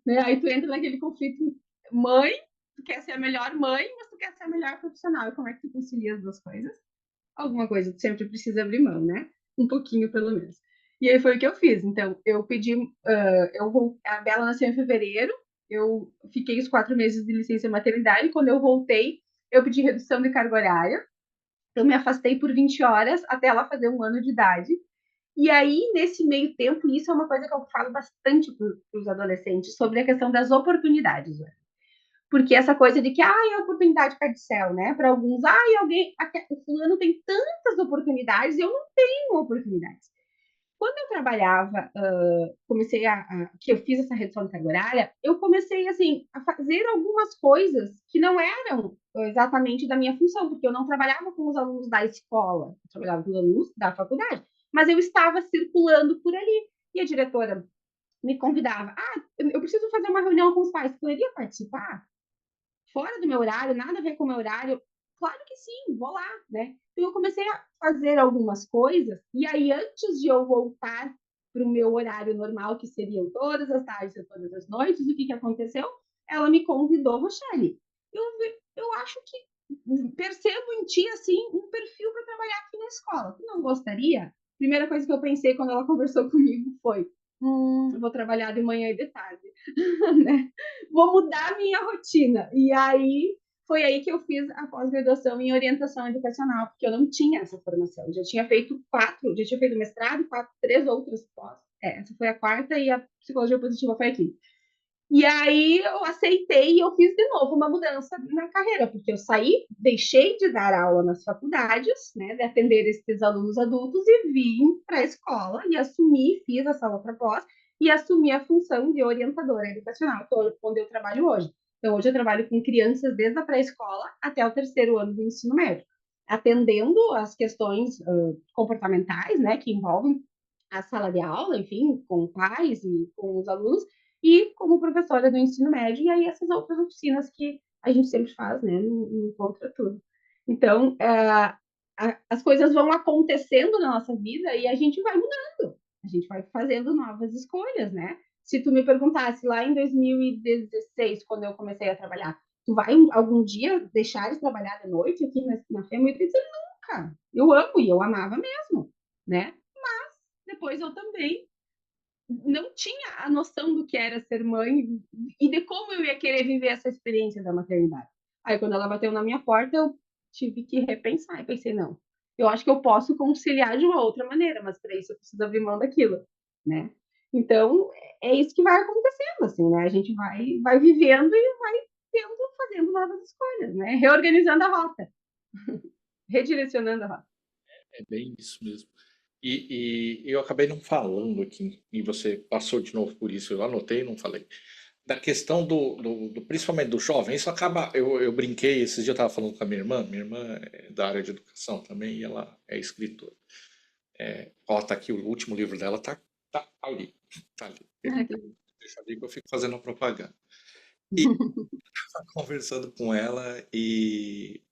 Né? Aí tu entra naquele conflito, mãe, tu quer ser a melhor mãe, mas tu quer ser a melhor profissional. E como é que tu concilia as duas coisas? Alguma coisa tu sempre precisa abrir mão, né? Um pouquinho, pelo menos. E aí foi o que eu fiz. Então, eu pedi, a Bela nasceu em fevereiro, eu fiquei os 4 meses de licença maternidade, quando eu voltei, eu pedi redução de carga horária, eu me afastei por 20 horas até ela fazer 1 ano de idade. E aí, nesse meio tempo, isso é uma coisa que eu falo bastante para os adolescentes, sobre a questão das oportunidades. Né? Porque essa coisa de que, a oportunidade cai do céu, né? Para alguns, o fulano tem tantas oportunidades e eu não tenho oportunidades. Quando eu trabalhava, comecei que eu fiz essa redução de carga horária, eu comecei, assim, a fazer algumas coisas que não eram exatamente da minha função, porque eu não trabalhava com os alunos da escola, eu trabalhava com os alunos da faculdade, mas eu estava circulando por ali. E a diretora me convidava, eu preciso fazer uma reunião com os pais, poderia participar? Fora do meu horário, nada a ver com o meu horário. Claro que sim, vou lá, né? Então eu comecei a fazer algumas coisas, e aí antes de eu voltar para o meu horário normal, que seriam todas as tardes e todas as noites, o que, que aconteceu? Ela me convidou, Rochelle. Eu, eu acho que percebo em ti, assim, um perfil para trabalhar aqui na escola. Tu não gostaria? Primeira coisa que eu pensei quando ela conversou comigo foi: vou trabalhar de manhã e de tarde, né? Vou mudar a minha rotina. E aí foi aí que eu fiz a pós-graduação em orientação educacional, porque eu não tinha essa formação. Eu já tinha feito já tinha feito mestrado, três outras pós. Essa foi a quarta e a psicologia positiva foi aqui. E aí eu aceitei e eu fiz de novo uma mudança na carreira, porque eu saí, deixei de dar aula nas faculdades, né, de atender esses alunos adultos e vim para a escola e assumi, fiz essa outra pós e assumi a função de orientadora educacional, onde eu trabalho hoje. Então, hoje eu trabalho com crianças desde a pré-escola até o terceiro ano do ensino médio, atendendo as questões comportamentais, né, que envolvem a sala de aula, enfim, com pais e com os alunos, e como professora do ensino médio, e aí essas outras oficinas que a gente sempre faz, né, no Contra Tudo. Então, as coisas vão acontecendo na nossa vida e a gente vai mudando, a gente vai fazendo novas escolhas, né? Se tu me perguntasse lá em 2016, quando eu comecei a trabalhar, tu vai algum dia deixar de trabalhar de noite aqui na FEMA? Eu ia dizer, nunca. Eu amo e eu amava mesmo, né? Mas depois eu também não tinha a noção do que era ser mãe e de como eu ia querer viver essa experiência da maternidade. Aí, quando ela bateu na minha porta, eu tive que repensar e pensei, não, eu acho que eu posso conciliar de uma outra maneira, mas para isso eu preciso abrir mão daquilo, né? Então, é isso que vai acontecendo, assim, né? A gente vai vivendo e vai fazendo novas escolhas, né? Reorganizando a rota, redirecionando a rota. É bem isso mesmo. E eu acabei não falando aqui, e você passou de novo por isso, eu anotei e não falei. Da questão principalmente do jovem, isso acaba. Eu brinquei, esses dias eu estava falando com a minha irmã é da área de educação também, e ela é escritora. Ó, tá aqui, o último livro dela tá ali. Tá ali. Deixa ali que eu fico fazendo a propaganda. E tava conversando com ela e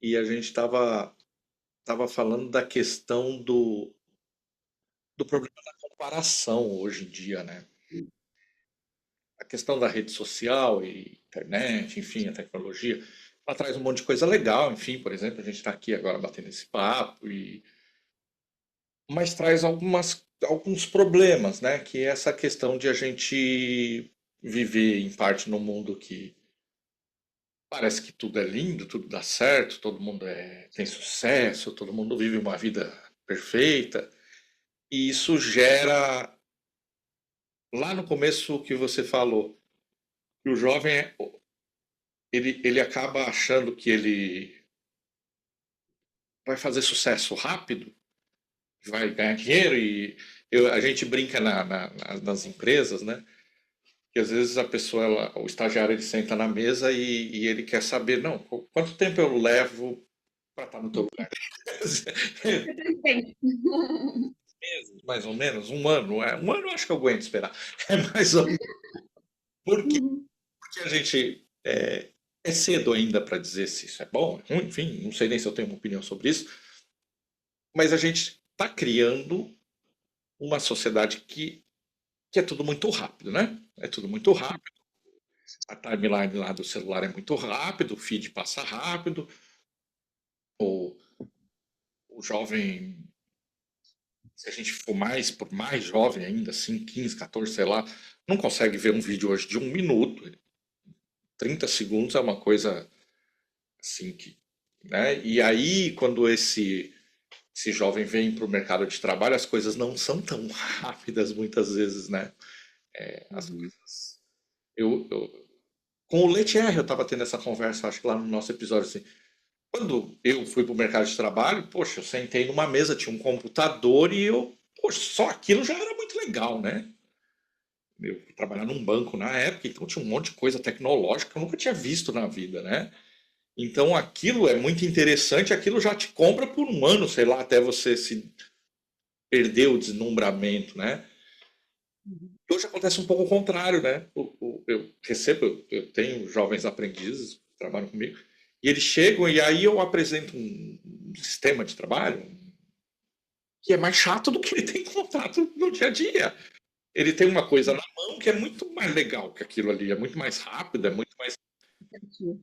a gente tava falando da questão do problema da comparação hoje em dia, né? A questão da rede social e internet, enfim, a tecnologia, ela traz um monte de coisa legal, enfim, por exemplo, a gente está aqui agora batendo esse papo, mas traz alguns problemas, né? Que é essa questão de a gente viver, em parte, num mundo que parece que tudo é lindo, tudo dá certo, todo mundo tem sucesso, todo mundo vive uma vida perfeita, e isso gera, lá no começo, o que você falou, que o jovem ele acaba achando que ele vai fazer sucesso rápido, vai ganhar dinheiro e a gente brinca nas empresas, né? Que às vezes a pessoa, o estagiário, ele senta na mesa e ele quer saber, não, quanto tempo eu levo para estar no teu lugar? Meses, mais ou menos, um ano. Um ano eu acho que eu aguento esperar. É mais ou menos. Por quê? Porque a gente é cedo ainda para dizer se isso é bom, é ruim, enfim, não sei nem se eu tenho uma opinião sobre isso, mas a gente está criando uma sociedade que é tudo muito rápido, né? É tudo muito rápido. A timeline lá do celular é muito rápido, o feed passa rápido, o, o jovem, se a gente for por mais jovem ainda, assim, 15, 14, sei lá, não consegue ver um vídeo hoje de 1 minuto. 30 segundos é uma coisa assim que. Né? E aí, quando esse jovem vem para o mercado de trabalho, as coisas não são tão rápidas muitas vezes, né? As coisas. Com o Letier, eu estava tendo essa conversa, acho que lá no nosso episódio, assim. Quando eu fui para o mercado de trabalho, poxa, eu sentei numa mesa, tinha um computador e eu Poxa, só aquilo já era muito legal, né? Eu fui trabalhar num banco na época, então tinha um monte de coisa tecnológica que eu nunca tinha visto na vida, né? Então aquilo é muito interessante, aquilo já te compra por um ano, sei lá, até você se perder o deslumbramento, né? Uhum. Hoje acontece um pouco o contrário, né? Eu recebo, eu tenho jovens aprendizes que trabalham comigo, e eles chegam e aí eu apresento um sistema de trabalho que é mais chato do que ele tem contato no dia a dia. Ele tem uma coisa na mão que é muito mais legal que aquilo ali, é muito mais rápido, é muito mais. Entendi.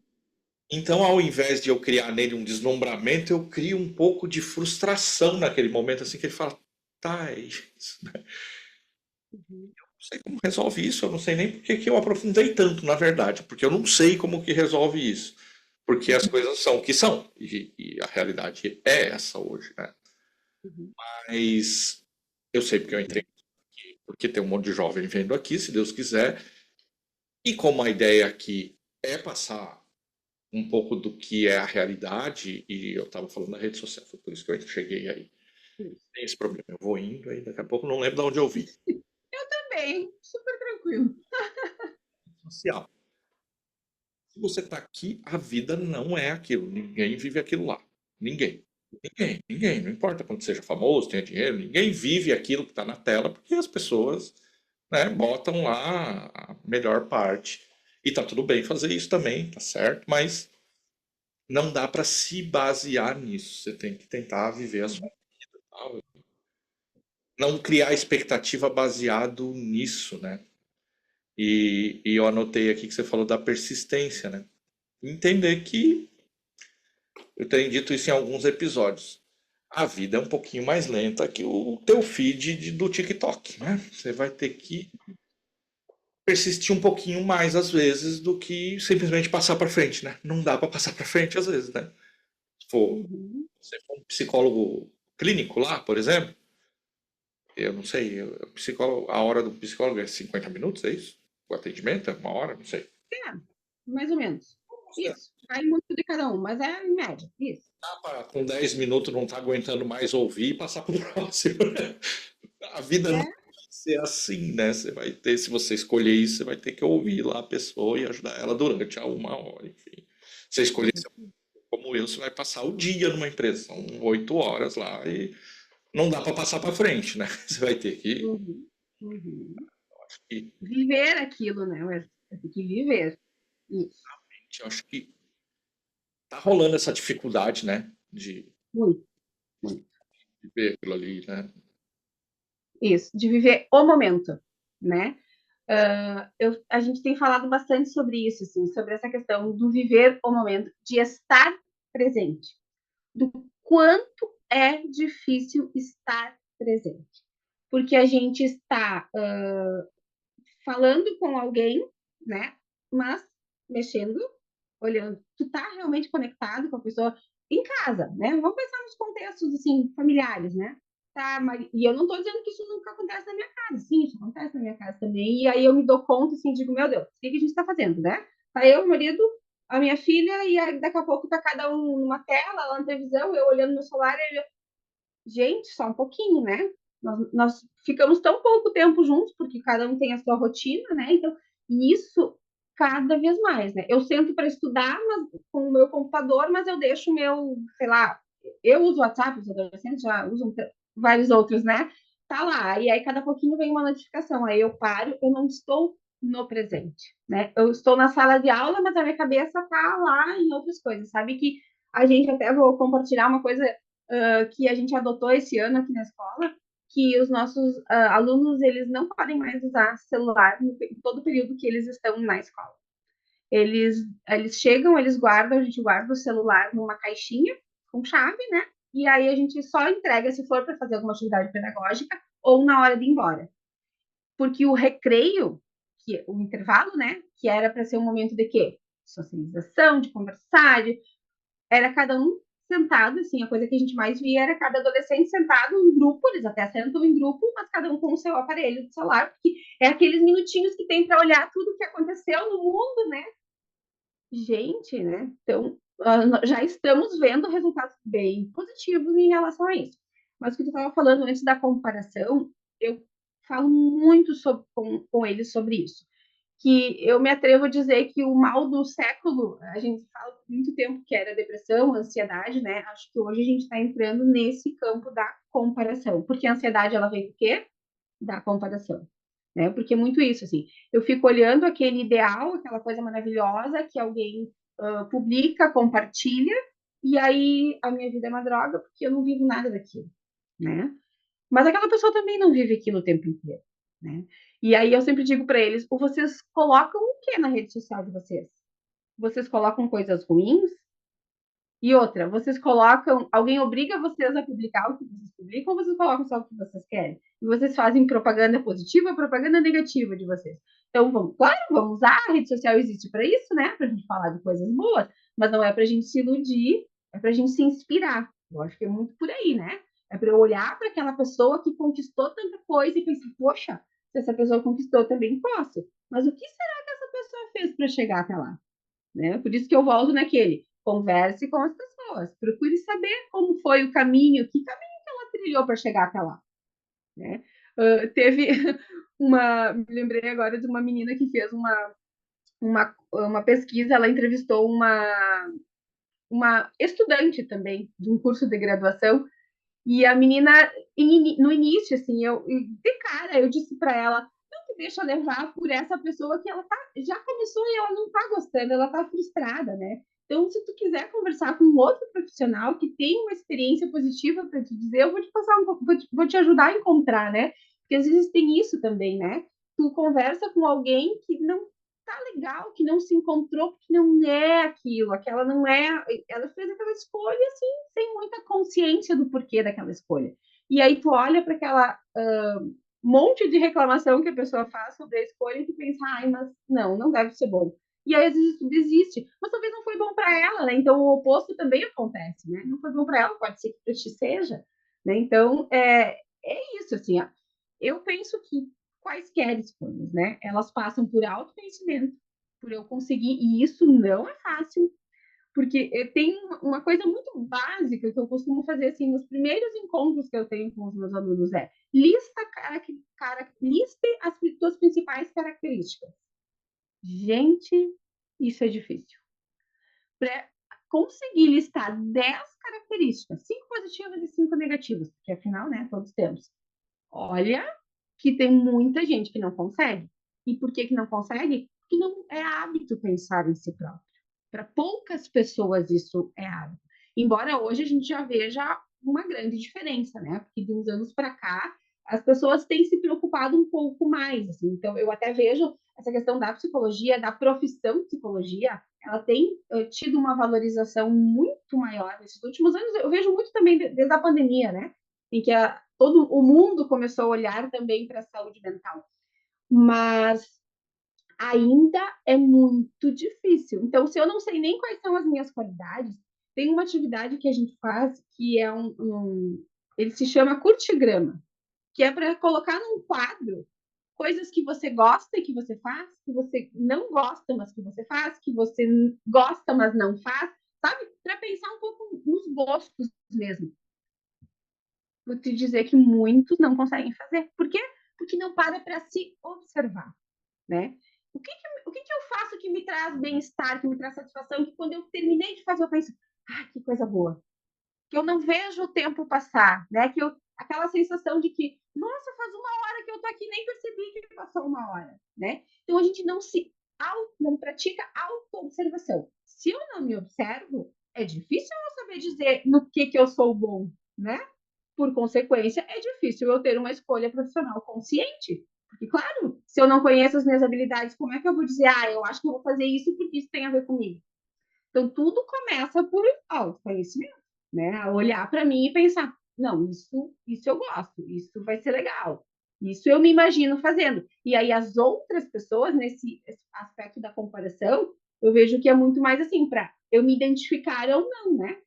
Então, ao invés de eu criar nele um deslumbramento, eu crio um pouco de frustração naquele momento, assim, que ele fala, tá, é isso. Não Uhum. sei como resolve isso, eu não sei nem por que que eu aprofundei tanto, na verdade, porque eu não sei como que resolve isso. Porque as coisas são o que são, e a realidade é essa hoje, né? Uhum. Mas eu sei porque eu entrei aqui, porque tem um monte de jovem vendo aqui, se Deus quiser, e como a ideia aqui é passar um pouco do que é a realidade, e eu estava falando na rede social, foi por isso que eu cheguei aí. Isso. Tem esse problema, eu vou indo aí, daqui a pouco não lembro de onde eu vi. Eu também, super tranquilo. Social. Se você está aqui, a vida não é aquilo. Ninguém vive aquilo lá. Ninguém. Ninguém. Não importa quanto seja famoso, tenha dinheiro, ninguém vive aquilo que está na tela, porque as pessoas, né, botam lá a melhor parte. E tá tudo bem fazer isso também, tá certo, mas não dá para se basear nisso. Você tem que tentar viver a sua vida. Não criar expectativa baseado nisso, né? E eu anotei aqui que você falou da persistência, né? Entender que, eu tenho dito isso em alguns episódios, a vida é um pouquinho mais lenta que o teu feed do TikTok, né? Você vai ter que persistir um pouquinho mais às vezes do que simplesmente passar para frente, né? Não dá para passar para frente às vezes, né? Se for, Uhum. você for um psicólogo clínico lá, por exemplo, eu não sei, a hora do psicólogo é 50 minutos, é isso? O atendimento é uma hora, não sei. É, mais ou menos. Isso. Vai muito de cada um, mas é em média. Isso. Com 10 minutos não tá aguentando mais ouvir e passar pro próximo. A vida não É. vai ser assim, né? Você vai ter, se você escolher isso, você vai ter que ouvir lá a pessoa e ajudar ela durante a uma hora, enfim. Se você escolher ser como eu, você vai passar o dia numa empresa, são 8 horas lá e não dá para passar para frente, né? Você vai ter que, Uhum. Uhum. que Viver aquilo, né? Você tem que viver. Isso. eu acho que tá rolando essa dificuldade, né? Muito, muito. De ver aquilo ali, né? Isso. De viver o momento, né? A gente tem falado bastante sobre isso, assim, sobre essa questão do viver o momento, de estar presente, do quanto é difícil estar presente, porque a gente está falando com alguém, né? Mas mexendo, olhando, tu tá realmente conectado com a pessoa em casa, né? Vamos pensar nos contextos assim familiares, né? Tá, e eu não tô dizendo que isso nunca acontece na minha casa, sim, isso acontece na minha casa também. E aí eu me dou conta assim, digo, meu Deus, o que a gente tá fazendo, né? Tá eu, o marido, a minha filha, e aí daqui a pouco tá cada um numa tela, lá na televisão, eu olhando no celular, e gente, só um pouquinho, né? Nós ficamos tão pouco tempo juntos, porque cada um tem a sua rotina, né? Então, isso cada vez mais, né? Eu sento para estudar com o meu computador, mas eu deixo o meu, sei lá, eu uso o WhatsApp, os adolescentes já usam vários outros, né? Tá lá, e aí cada pouquinho vem uma notificação, aí eu paro, eu não estou no presente, né? Eu estou na sala de aula, mas a minha cabeça tá lá em outras coisas, sabe? Que a gente até vou compartilhar uma coisa que a gente adotou esse ano aqui na escola, que os nossos alunos eles não podem mais usar celular em todo o período que eles estão na escola. Eles chegam, eles guardam, a gente guarda o celular numa caixinha com chave, né? E aí a gente só entrega se for para fazer alguma atividade pedagógica ou na hora de ir embora. Porque o recreio, que o intervalo, né? Que era para ser um momento de quê? Socialização, de conversar, era cada um sentado, assim, a coisa que a gente mais via era cada adolescente sentado em grupo, eles até sentam em grupo, mas cada um com o seu aparelho de celular, porque é aqueles minutinhos que tem para olhar tudo o que aconteceu no mundo, né? Gente, né? Então, já estamos vendo resultados bem positivos em relação a isso. Mas o que tu estava falando antes da comparação, eu falo muito com eles sobre isso. Que eu me atrevo a dizer que o mal do século, a gente fala muito tempo que era depressão, ansiedade, né? Acho que hoje a gente está entrando nesse campo da comparação. Porque a ansiedade, ela vem do quê? Da comparação. Né? Porque é muito isso, assim. Eu fico olhando aquele ideal, aquela coisa maravilhosa que alguém publica, compartilha, e aí a minha vida é uma droga porque eu não vivo nada daquilo, né? Mas aquela pessoa também não vive aquilo o tempo inteiro, né? E aí eu sempre digo para eles, ou vocês colocam o que na rede social de vocês? Vocês colocam coisas ruins? E outra, vocês colocam, alguém obriga vocês a publicar o que vocês publicam, ou vocês colocam só o que vocês querem? E vocês fazem propaganda positiva, propaganda negativa de vocês. Então, vamos, claro, vamos usar, a rede social existe para isso, né? Para a gente falar de coisas boas, mas não é para a gente se iludir, é para a gente se inspirar. Eu acho que é muito por aí, né? É para eu olhar para aquela pessoa que conquistou tanta coisa e pensar, poxa, se essa pessoa conquistou, eu também posso. Mas o que será que essa pessoa fez para chegar até lá? Né? Por isso que eu volto naquele, converse com as pessoas, procure saber como foi o caminho, que caminho que ela trilhou para chegar até lá. Né? Teve me lembrei agora de uma menina que fez uma pesquisa, ela entrevistou uma estudante também de um curso de graduação, e a menina, no início, assim, de cara, eu disse para ela, não te deixa levar por essa pessoa que ela já começou e ela não está gostando, ela está frustrada, né? Então, se tu quiser conversar com outro profissional que tem uma experiência positiva para te dizer, eu vou te passar vou te ajudar a encontrar, né? Porque às vezes tem isso também, né? Tu conversa com alguém que não tá legal, que não se encontrou, que não é aquilo, aquela não é, ela fez aquela escolha assim, sem muita consciência do porquê daquela escolha. E aí tu olha para aquela monte de reclamação que a pessoa faz sobre a escolha e tu pensa, ai, mas não deve ser bom. E aí às vezes tu desiste, mas talvez não foi bom para ela, né? Então o oposto também acontece, né? Não foi bom para ela, pode ser que para ti seja, né? Então é isso assim, ó. Eu penso que quaisquer escolhas, né? Elas passam por autoconhecimento, por eu conseguir, e isso não é fácil, porque tem uma coisa muito básica que eu costumo fazer assim nos primeiros encontros que eu tenho com os meus alunos liste as tuas principais características. Gente, isso é difícil. Para conseguir listar 10 características, 5 positivas e 5 negativas, porque afinal, né, todos temos. Olha, que tem muita gente que não consegue. E por que não consegue? Porque não é hábito pensar em si próprio. Para poucas pessoas isso é hábito. Embora hoje a gente já veja uma grande diferença, né? Porque de uns anos para cá as pessoas têm se preocupado um pouco mais. Assim. Então eu até vejo essa questão da psicologia, da profissão psicologia, ela tem tido uma valorização muito maior nesses últimos anos. Eu vejo muito também desde a pandemia, né? Em que todo o mundo começou a olhar também para a saúde mental. Mas ainda é muito difícil. Então, se eu não sei nem quais são as minhas qualidades, tem uma atividade que a gente faz que é ele se chama curtigrama, que é para colocar num quadro coisas que você gosta e que você faz, que você não gosta, mas que você faz, que você gosta, mas não faz, sabe? Para pensar um pouco nos gostos mesmo. Vou te dizer que muitos não conseguem fazer. Por quê? Porque não para se observar, né? O que eu faço que me traz bem-estar, que me traz satisfação, que quando eu terminei de fazer, eu penso, que coisa boa. Que eu não vejo o tempo passar, né? Aquela sensação de que, nossa, faz uma hora que eu tô aqui, nem percebi que passou uma hora, né? Então a gente não pratica auto-observação. Se eu não me observo, é difícil eu saber dizer no que eu sou bom, né? Por consequência, é difícil eu ter uma escolha profissional consciente. Porque, claro, se eu não conheço as minhas habilidades, como é que eu vou dizer, eu acho que eu vou fazer isso porque isso tem a ver comigo? Então, tudo começa por autoconhecimento, né? A olhar para mim e pensar, não, isso eu gosto, isso vai ser legal, isso eu me imagino fazendo. E aí, as outras pessoas, nesse aspecto da comparação, eu vejo que é muito mais assim, para eu me identificar ou não, né?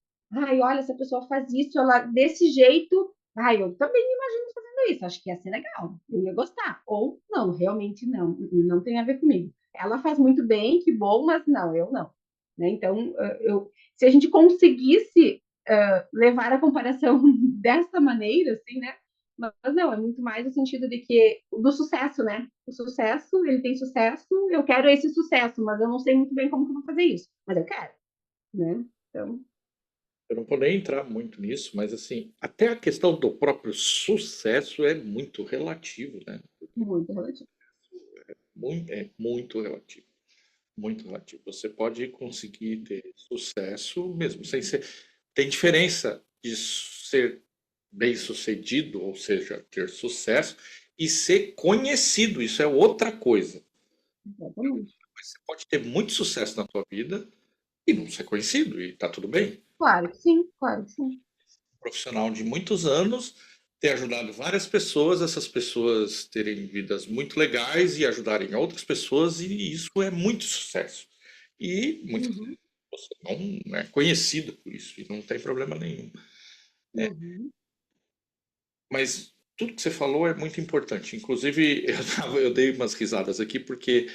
Olha, essa pessoa faz isso, ela desse jeito. Eu também me imagino fazendo isso. Acho que ia ser legal, eu ia gostar. Ou não, realmente não tem a ver comigo. Ela faz muito bem, que bom, mas não, eu não. Né? Então, se a gente conseguisse levar a comparação dessa maneira, assim, né? Mas não, é muito mais no sentido de que do sucesso, né? O sucesso, ele tem sucesso, eu quero esse sucesso, mas eu não sei muito bem como que eu vou fazer isso, mas eu quero, né? Então, Eu não vou nem entrar muito nisso, mas assim, até a questão do próprio sucesso é muito relativo, né? muito relativo. É muito relativo. Muito relativo. Você pode conseguir ter sucesso mesmo sem ser. Tem diferença de ser bem-sucedido, ou seja, ter sucesso, e ser conhecido. Isso é outra coisa. Exatamente. Você pode ter muito sucesso na tua vida e não ser conhecido, e tá tudo bem. Claro que sim, claro que sim. Profissional de muitos anos, ter ajudado várias pessoas, essas pessoas terem vidas muito legais e ajudarem outras pessoas, e isso é muito sucesso. E muitas Uhum, você não é conhecido por isso e não tem problema nenhum. uhum, Mas tudo que você falou é muito importante. Inclusive, eu dei umas risadas aqui porque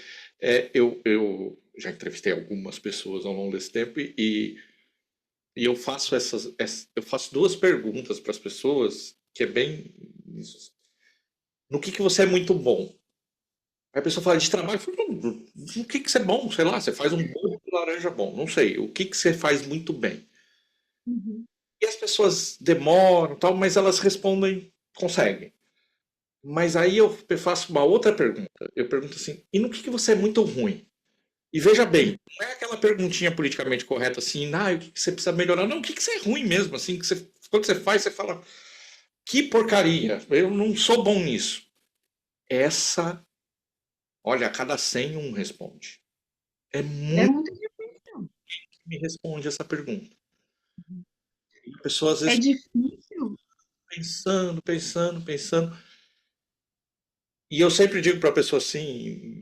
eu já entrevistei algumas pessoas ao longo desse tempo e eu faço eu faço duas perguntas para as pessoas que é bem isso. No que você é muito bom? Aí a pessoa fala de trabalho, eu falo, no que você é bom? Sei lá, você faz um bolo de laranja bom, não sei. O que você faz muito bem? uhum. E as pessoas demoram, tal, mas elas respondem, conseguem. Mas aí eu faço uma outra pergunta. Eu pergunto assim: e no que você é muito ruim? E veja bem, não é aquela perguntinha politicamente correta assim, o que você precisa melhorar? Não, o que você é ruim mesmo? Assim, quando você faz, você fala: que porcaria, eu não sou bom nisso. Essa, olha, a cada 100 um responde. É É muito muito difícil. que me responde essa pergunta. E a pessoa às É vezes difícil. pensando, pensando, pensando. E eu sempre digo para a pessoa assim,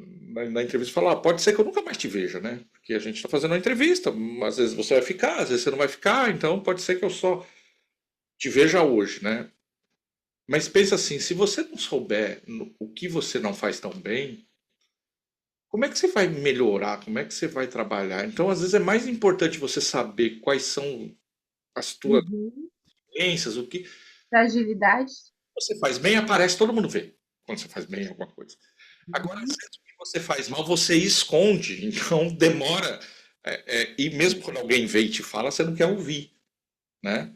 na entrevista, falar, pode ser que eu nunca mais te veja, né? Porque a gente está fazendo uma entrevista, às vezes você vai ficar, às vezes você não vai ficar, então pode ser que eu só te veja hoje, né? Mas pensa assim, se você não souber o que você não faz tão bem, como é que você vai melhorar? Como é que você vai trabalhar? Então, às vezes é mais importante você saber quais são as tuas Uhum. doenças, o que Fragilidade. você faz bem, aparece, todo mundo vê quando você faz bem alguma coisa. Agora, às Uhum. vezes, o que você faz mal, você esconde, então demora. E mesmo quando alguém vem e te fala, você não quer ouvir, né?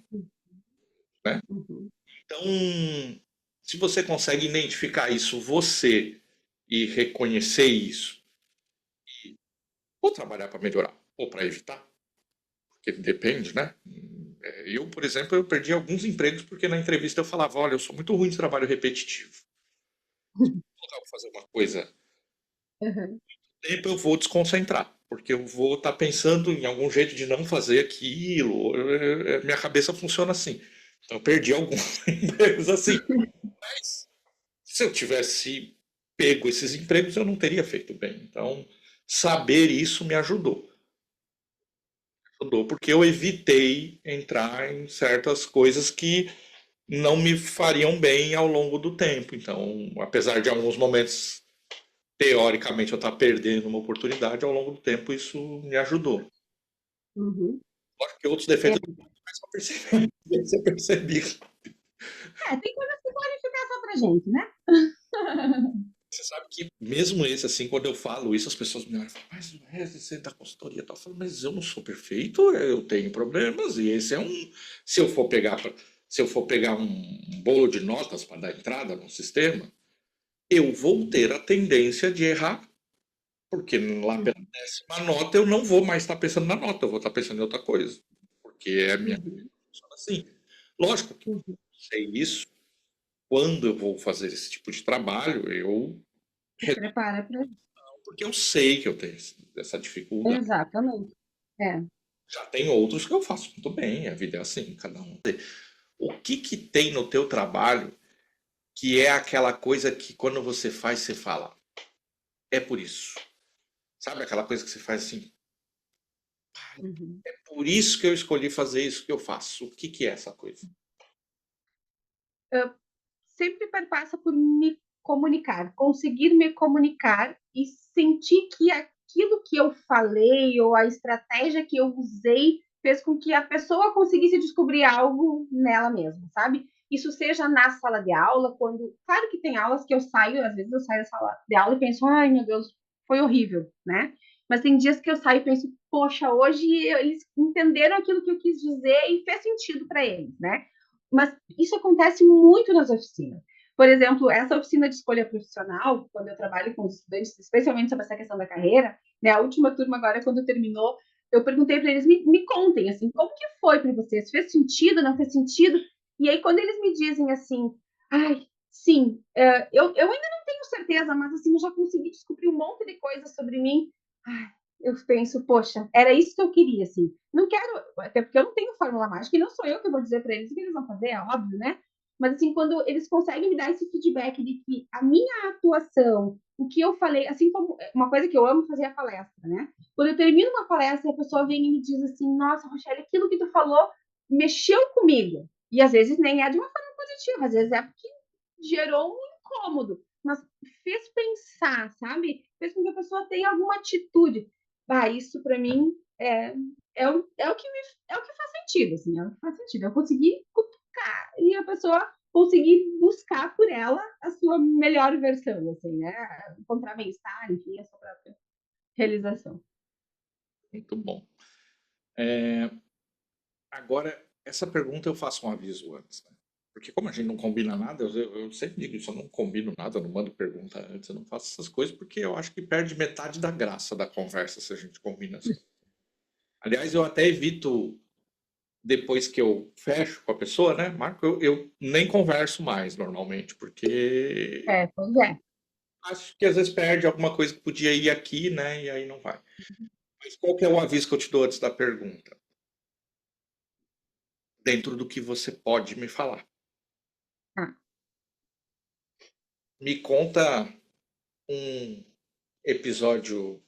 Né? Uhum. Então, se você consegue identificar isso, você, e reconhecer isso, ou trabalhar para melhorar, ou para evitar, porque depende, né? Eu, por exemplo, eu perdi alguns empregos porque na entrevista eu falava, olha, eu sou muito ruim de trabalho repetitivo. Eu vou fazer uma coisa Uhum. tempo eu vou desconcentrar, porque eu vou estar pensando em algum jeito de não fazer aquilo. Minha cabeça funciona assim. Então eu perdi alguns empregos assim. Mas se eu tivesse pego esses empregos, eu não teria feito bem. Então, saber isso me ajudou. Ajudou porque eu evitei entrar em certas coisas que não me fariam bem ao longo do tempo. Então, apesar de alguns momentos teoricamente eu estar perdendo uma oportunidade, ao longo do tempo isso me ajudou. Uhum. Claro que outros É, defeitos eu não mais percebi. Você percebi. tem coisas que podem ficar só pra gente, né? Você sabe que mesmo esse, assim, quando eu falo isso, as pessoas me olham e falam, mas não é você da consultoria e tal. Eu falo, mas eu não sou perfeito, eu tenho problemas, e esse é um. Se eu for pegar, se eu for pegar um bolo de notas para dar entrada no sistema, eu vou ter a tendência de errar, porque lá pela Uhum. 10ª nota eu não vou mais estar pensando na nota, eu vou estar pensando em outra coisa. Porque é a minha Uhum. funciona assim. Lógico que Uhum. sei isso. Quando eu vou fazer esse tipo de trabalho, eu Se prepara para isso. porque eu sei que eu tenho essa dificuldade. Exatamente. É. Já tem outros que eu faço muito bem, a vida é assim, cada um. O que que tem no teu trabalho que é aquela coisa que quando você faz, você fala, é por isso. Sabe aquela coisa que você faz assim, Uhum. por isso que eu escolhi fazer isso que eu faço. O que que é essa coisa? Hã, sempre perpassa por me comunicar, conseguir me comunicar e sentir que aquilo que eu falei ou a estratégia que eu usei fez com que a pessoa conseguisse descobrir algo nela mesma, sabe? Isso seja na sala de aula, quando. Claro que tem aulas que eu saio, às vezes eu saio da sala de aula e penso, ai meu Deus, foi horrível, né? Mas tem dias que eu saio e penso, poxa, hoje eles entenderam aquilo que eu quis dizer e fez sentido para eles, né? Mas isso acontece muito nas oficinas. Por exemplo, essa oficina de escolha profissional, quando eu trabalho com os estudantes, especialmente sobre essa questão da carreira, né? A última turma agora, quando terminou, eu perguntei para eles, me contem, assim, como que foi para vocês? Fez sentido, não fez sentido? E aí, quando eles me dizem assim, ai, sim, eu ainda não tenho certeza, mas assim, eu já consegui descobrir um monte de coisas sobre mim. Ai, eu penso, poxa, era isso que eu queria, assim. Não quero, até porque eu não tenho fórmula mágica, e não sou eu que vou dizer para eles o que eles vão fazer, é óbvio, né? Mas assim, quando eles conseguem me dar esse feedback de que a minha atuação, o que eu falei, assim como uma coisa que eu amo fazer é a palestra, né? Quando eu termino uma palestra, a pessoa vem e me diz assim: Nossa, Rochelle, aquilo que tu falou mexeu comigo. E às vezes nem é de uma forma positiva, às vezes é porque gerou um incômodo, mas fez pensar, sabe? Fez com que a pessoa tenha alguma atitude. Ah, isso para mim é o que faz sentido, assim, é o que faz sentido. Eu consegui cutucar e a pessoa conseguir buscar por ela a sua melhor versão, assim, né? Encontrar bem-estar, enfim, a sua própria realização. Muito bom. Agora, essa pergunta eu faço um aviso antes, né? Porque como a gente não combina nada, eu sempre digo isso, eu não combino nada, eu não mando pergunta antes, eu não faço essas coisas, porque eu acho que perde metade da graça da conversa se a gente combina as coisas. Aliás, eu até evito, depois que eu fecho com a pessoa, né, Marco, eu nem converso mais normalmente, porque Pois é. acho que às vezes perde alguma coisa que podia ir aqui, né, e aí não vai. Mas qual que é o aviso que eu te dou antes da pergunta? Dentro do que você pode me falar. Ah, Me conta um episódio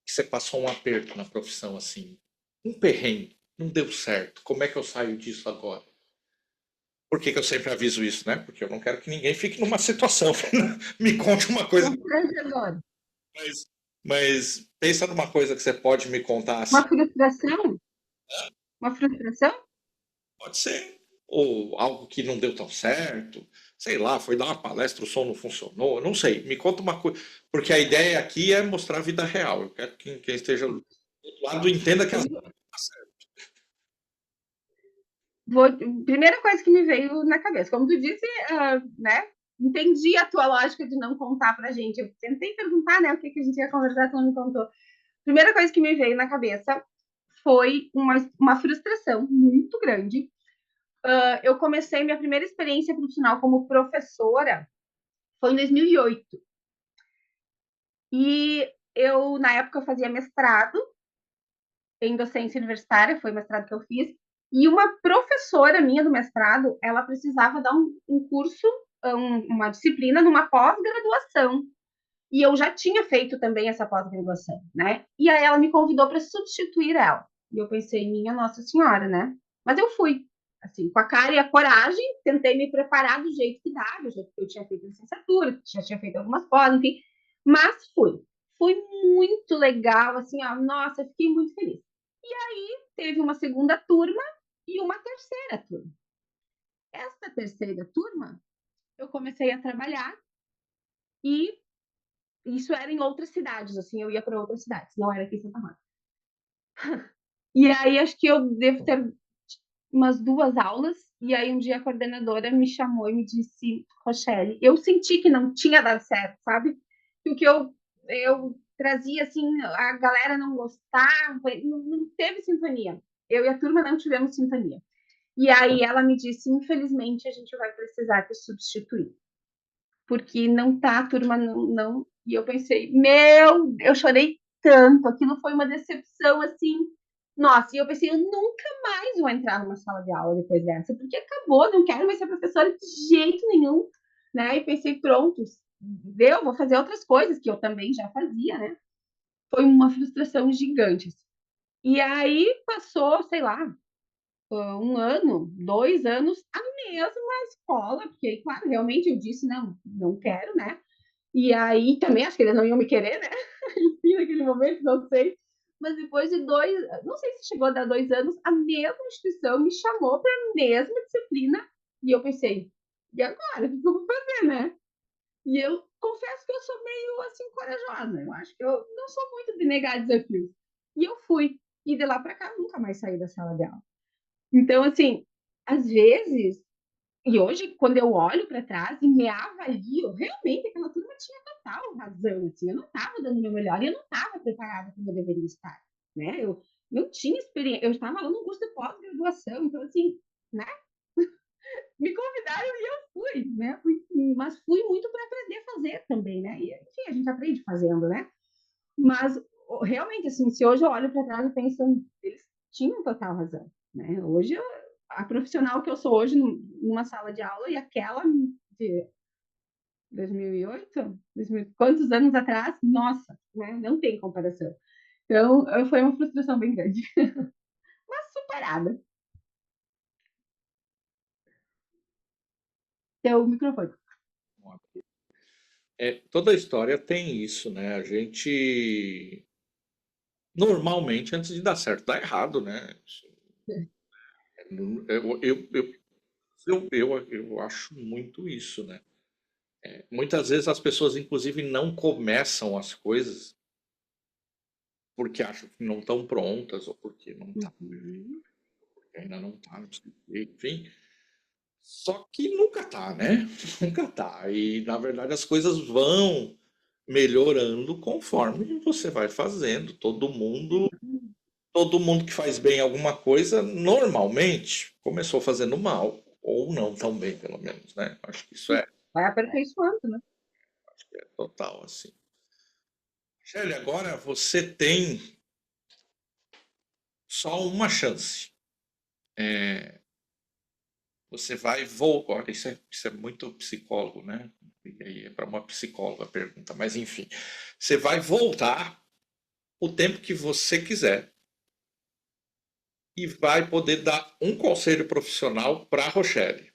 que você passou um aperto na profissão, assim, um perrengue, não deu certo, como é que eu saio disso agora? Por que que eu sempre aviso isso, né? Porque eu não quero que ninguém fique numa situação. Me conte uma coisa, constrangedor. mas, mas pensa numa coisa que você pode me contar assim. Uma frustração? Uma frustração? Pode ser. Ou algo que não deu tão certo. Sei lá, foi dar uma palestra, o som não funcionou. Não sei. Me conta uma coisa. Porque a ideia aqui é mostrar a vida real. Eu quero que quem esteja do outro lado entenda que as Vou, primeira coisa que me veio na cabeça, como tu disse, né? Entendi a tua lógica de não contar pra gente. Eu tentei perguntar, né, o que, que a gente ia conversar, tu não me contou. Primeira coisa que me veio na cabeça foi uma frustração muito grande. Eu comecei minha primeira experiência profissional como professora foi em 2008. E eu, na época, eu fazia mestrado em docência universitária, foi o mestrado que eu fiz, e uma professora minha do mestrado, ela precisava dar um curso, uma disciplina numa pós-graduação. E eu já tinha feito também essa pós-graduação, né? E aí ela me convidou para substituir ela. E eu pensei, minha Nossa Senhora, né? Mas eu fui, assim, com a cara e a coragem, tentei me preparar do jeito que dá, do jeito que eu tinha feito licenciatura, já tinha feito algumas pós, enfim. Mas fui. Foi muito legal, assim, ó, nossa, fiquei muito feliz. E aí teve uma segunda turma e uma terceira turma. Essa terceira turma, eu comecei a trabalhar e isso era em outras cidades, assim, eu ia para outras cidades, não era aqui em Santa Marta. E aí acho que eu devo ter umas duas aulas, e aí um dia a coordenadora me chamou e me disse, Rochelle, eu senti que não tinha dado certo, sabe? Que o que eu trazia, assim, a galera não gostava, não teve sintonia. Eu e a turma não tivemos sintonia. E aí ela me disse, infelizmente, a gente vai precisar te substituir. Porque não tá, a turma não. E eu pensei, eu chorei tanto, aquilo foi uma decepção assim. Nossa, e eu pensei, eu nunca mais vou entrar numa sala de aula depois dessa, porque acabou, não quero mais ser professora de jeito nenhum, né? E pensei, pronto, deu, vou fazer outras coisas que eu também já fazia, né? Foi uma frustração gigante. E aí passou, sei lá, um ano, 2 anos, a mesma escola, porque, claro, realmente eu disse, não, não quero, né? E aí também acho que eles não iam me querer, né? Enfim, naquele momento, não sei. mas depois de 2, não sei se chegou a dar 2 anos, a mesma instituição me chamou para a mesma disciplina e eu pensei, e agora? O que eu vou fazer, né? E eu confesso que eu sou meio assim corajosa. Eu acho que eu não sou muito de negar desafios. E eu fui. E de lá para cá nunca mais saí da sala de aula. Então, assim, às vezes, e hoje, quando eu olho para trás e me avalio, realmente aquela turma tinha total razão. Assim, eu não estava dando o meu melhor e eu não estava preparada como eu deveria estar. Né? Eu não tinha experiência. Eu estava lá no curso de pós-graduação. Então, assim, né? Me convidaram e eu fui, né? Mas fui muito para aprender a fazer também, né? E, enfim, a gente aprende fazendo, né? Mas realmente, assim, se hoje eu olho para trás e penso, eles tinham total razão, né? Hoje, a profissional que eu sou hoje numa sala de aula e aquela de 2008, 2000, quantos anos atrás, nossa, né? Não tem comparação. Então, foi uma frustração bem grande, mas superada. Teu microfone. Toda a história tem isso, né? A gente normalmente, antes de dar certo, dá errado, né? Eu acho muito isso, né? Muitas vezes as pessoas, inclusive, não começam as coisas porque acham que não estão prontas ou porque não tá, Uhum. ainda não tá, não sei o quê, enfim. Só que nunca tá, né? Nunca tá. E na verdade as coisas vão melhorando conforme você vai fazendo. Todo mundo que faz bem alguma coisa, normalmente começou fazendo mal, ou não tão bem, pelo menos, né? Acho que isso Vai aperfeiçoando, né? é total assim. Shelly, agora você tem só uma chance. Você vai voltar. Isso é muito psicólogo, né? E aí é para uma psicóloga a pergunta, mas enfim. Você vai voltar o tempo que você quiser e vai poder dar um conselho profissional para a Rochelle.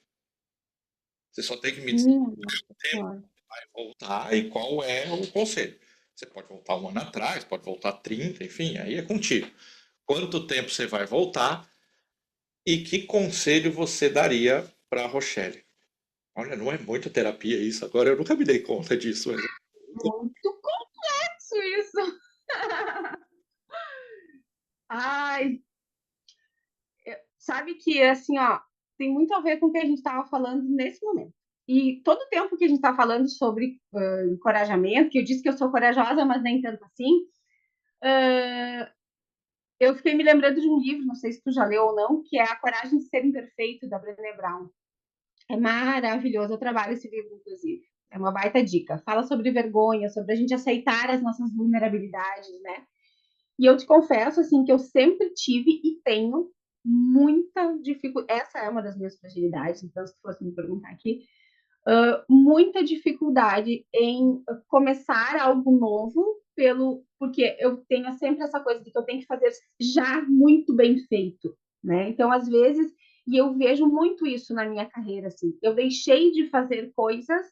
Você só tem que me dizer Nossa quanto tempo Senhora. vai voltar e qual é o conselho. Você pode voltar um ano atrás, pode voltar 30, enfim, aí é contigo. Quanto tempo você vai voltar e que conselho você daria para a Rochelle? Olha, não é muita terapia isso. Agora eu nunca me dei conta disso. Mas... Muito complexo isso. Ai, sabe que assim, ó, tem muito a ver com o que a gente estava falando nesse momento. E todo o tempo que a gente está falando sobre encorajamento, que eu disse que eu sou corajosa, mas nem tanto assim, eu fiquei me lembrando de um livro, não sei se tu já leu ou não, que é A Coragem de Ser Imperfeito, da Brené Brown. É maravilhoso, eu trabalho esse livro, inclusive. É uma baita dica. Fala sobre vergonha, sobre a gente aceitar as nossas vulnerabilidades, né? E eu te confesso, assim, que eu sempre tive e tenho muita dificuldade. Essa é uma das minhas fragilidades, então, se tu fosse me perguntar aqui, muita dificuldade em começar algo novo, porque eu tenho sempre essa coisa de que eu tenho que fazer já muito bem feito, né? Então, às vezes, e eu vejo muito isso na minha carreira, assim, eu deixei de fazer coisas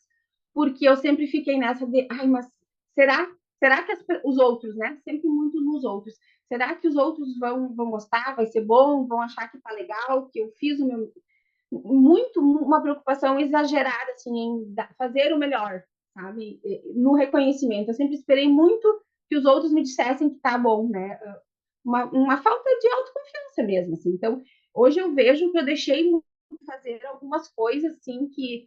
porque eu sempre fiquei nessa de, ai, mas será, será que os outros, né? Sempre muito nos outros. Será que os outros vão gostar, vai ser bom, vão achar que tá legal, que eu fiz o meu, muito uma preocupação exagerada assim em fazer o melhor, sabe? No reconhecimento. Eu sempre esperei muito que os outros me dissessem que tá bom, né? Uma falta de autoconfiança mesmo, assim. Então, hoje eu vejo que eu deixei de fazer algumas coisas assim que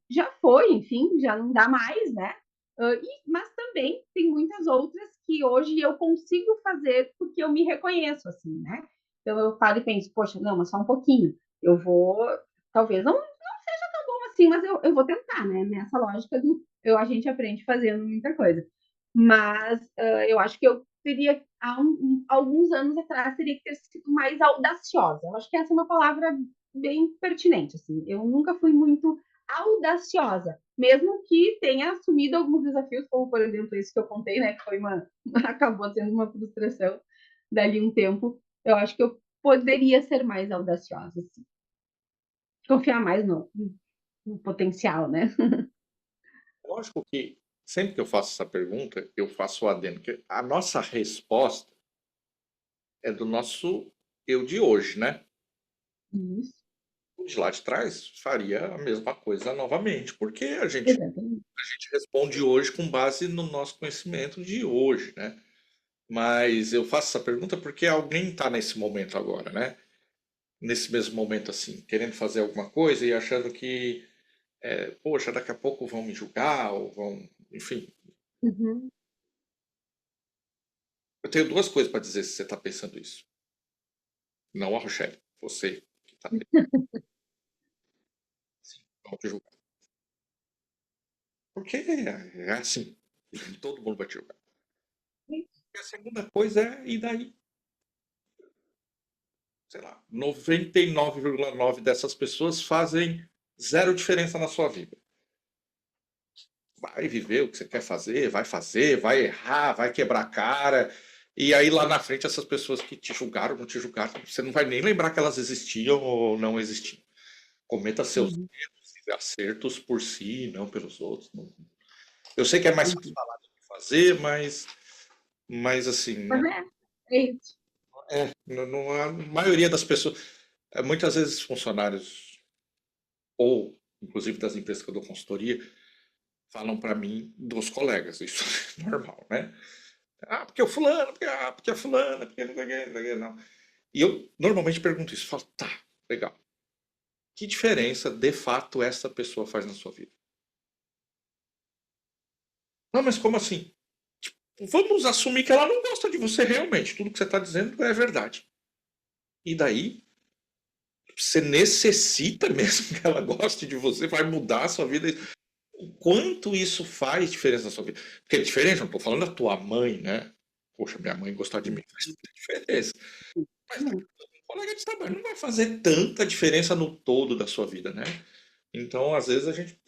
já foi, enfim, já não dá mais, né? Mas também tem muitas outras que hoje eu consigo fazer porque eu me reconheço, assim, né? Então eu paro e penso, poxa, não, mas só um pouquinho. Eu vou, talvez não seja tão bom assim, mas eu vou tentar, né? Nessa lógica a gente aprende fazendo muita coisa. Mas eu acho que eu teria, alguns anos atrás, teria que ter sido mais audaciosa. Eu acho que essa é uma palavra bem pertinente, assim. Eu nunca fui muito audaciosa, mesmo que tenha assumido alguns desafios, como por exemplo esse que eu contei, né, que foi acabou sendo uma frustração dali um tempo. Eu acho que eu poderia ser mais audaciosa, assim. Confiar mais no potencial, né? Lógico que sempre que eu faço essa pergunta, eu faço o adendo, que a nossa resposta é do nosso eu de hoje, né? Isso, O de lá de trás faria a mesma coisa novamente, porque exatamente. a gente responde hoje com base no nosso conhecimento de hoje, né? Mas eu faço essa pergunta porque alguém está nesse momento agora, né? Nesse mesmo momento, assim, querendo fazer alguma coisa e achando que, poxa, daqui a pouco vão me julgar, ou vão. Enfim, Uhum. eu tenho duas coisas para dizer se você está pensando isso. Não a Rochelle, você que está pensando assim, vão te julgar. Porque é assim, todo mundo vai te julgar. E a segunda coisa é, e daí? Sei lá, 99,9 dessas pessoas fazem zero diferença na sua vida. Vai viver o que você quer fazer, vai errar, vai quebrar a cara. E aí lá na frente essas pessoas que te julgaram, não te julgaram, você não vai nem lembrar que elas existiam ou não existiam. Cometa seus Uhum. erros e acertos por si, não pelos outros. Eu sei que é mais fácil Uhum. falar do que fazer, mas assim, Mas é isso. a maioria das pessoas, muitas vezes funcionários ou inclusive das empresas que eu dou consultoria, falam para mim dos colegas, isso é normal, né? Ah, porque o fulano, porque a fulana, porque não sei o quê, não sei o quê, não. E eu normalmente pergunto isso, falo, tá, legal. Que diferença de fato essa pessoa faz na sua vida? Não, mas como assim? Tipo, vamos assumir que ela não gosta de você realmente. Tudo que você está dizendo é verdade. E daí, você necessita mesmo que ela goste de você, vai mudar a sua vida. O quanto isso faz diferença na sua vida? Porque é diferente, não estou falando da tua mãe, né? Poxa, minha mãe gostar de mim faz muita diferença. Mas Uhum. um colega de trabalho não vai fazer tanta diferença no todo da sua vida, né? Então, às vezes, a gente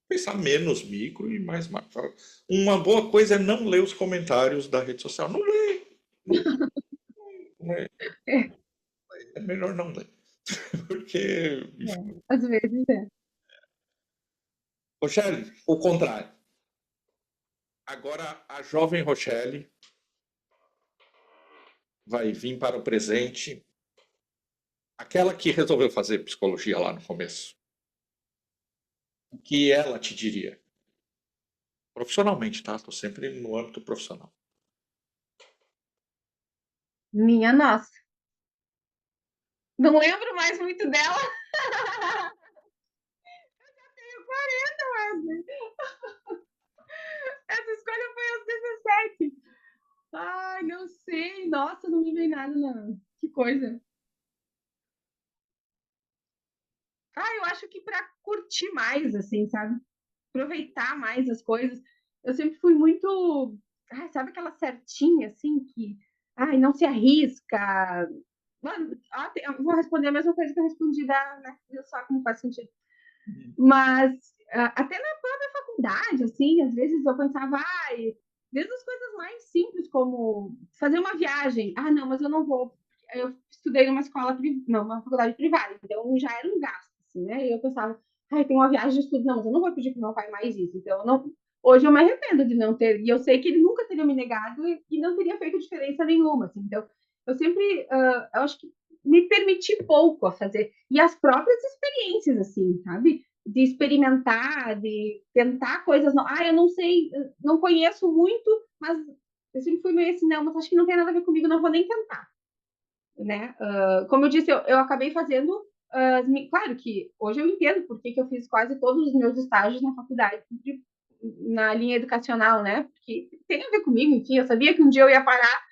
pensar menos micro e mais macro. Uma boa coisa é não ler os comentários da rede social. Não lê, não, não lê. É, É melhor não ler. Porque, às vezes é. Rochelle, o contrário. Agora a jovem Rochelle vai vir para o presente, aquela que resolveu fazer psicologia lá no começo. O que ela te diria? Profissionalmente, tá? Estou sempre no âmbito profissional. Minha nossa. Não lembro mais muito dela. Tenho 40, Wesley. Essa escolha foi aos 17. Ai, não sei. Nossa, não me vem nada, não. Que coisa. Ah, eu acho que para curtir mais, assim, sabe? Aproveitar mais as coisas. Eu sempre fui muito. Ai, sabe aquela certinha, assim, que. Ai, não se arrisca. Mano, eu vou responder a mesma coisa que eu respondi da, né? Viu só como faz sentido. Mas até na própria faculdade, assim, às vezes eu pensava, ai, desde as coisas mais simples, como fazer uma viagem. Ah, não, mas eu não vou. Eu estudei numa escola, não, uma faculdade privada, então já era um gasto, assim, né? E eu pensava, ai, tem uma viagem de estudo, não, mas eu não vou pedir pro meu pai mais isso. Então, não, hoje eu me arrependo de não ter, e eu sei que ele nunca teria me negado e não teria feito diferença nenhuma, assim. Então, eu sempre, eu acho que me permiti pouco a fazer, e as próprias experiências, assim, sabe? De experimentar, de tentar coisas novas. Ah, eu não sei, não conheço muito, mas eu sempre fui meio assim, não, mas acho que não tem nada a ver comigo, não vou nem tentar, né? Como eu disse, eu acabei fazendo, claro que hoje eu entendo por que eu fiz quase todos os meus estágios na faculdade, na linha educacional, né? Porque tem a ver comigo, enfim, eu sabia que um dia eu ia parar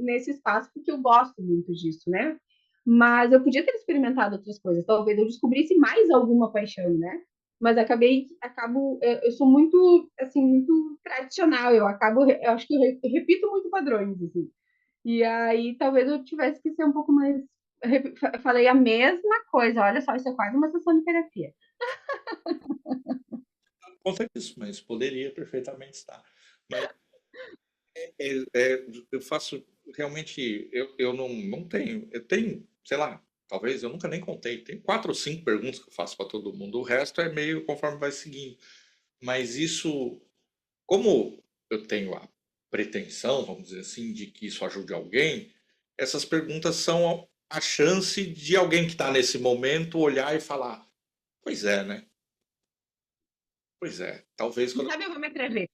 nesse espaço porque eu gosto muito disso, né? Mas eu podia ter experimentado outras coisas, talvez eu descobrisse mais alguma paixão, né? Mas acabo, eu sou muito, assim, muito tradicional, eu acho que eu repito muito padrões, assim. E aí talvez eu tivesse que ser um pouco mais. Falei a mesma coisa, olha só, isso é quase uma sessão de terapia. Conta disso, mas poderia perfeitamente estar. Mas eu faço realmente, eu não tenho, eu tenho, sei lá, talvez eu nunca nem contei, tem 4 ou 5 perguntas que eu faço para todo mundo, o resto é meio conforme vai seguindo. Mas isso, como eu tenho a pretensão, vamos dizer assim, de que isso ajude alguém, essas perguntas são a chance de alguém que está nesse momento olhar e falar: pois é, né? Pois é, talvez Quem quando. sabe eu vou me atrever.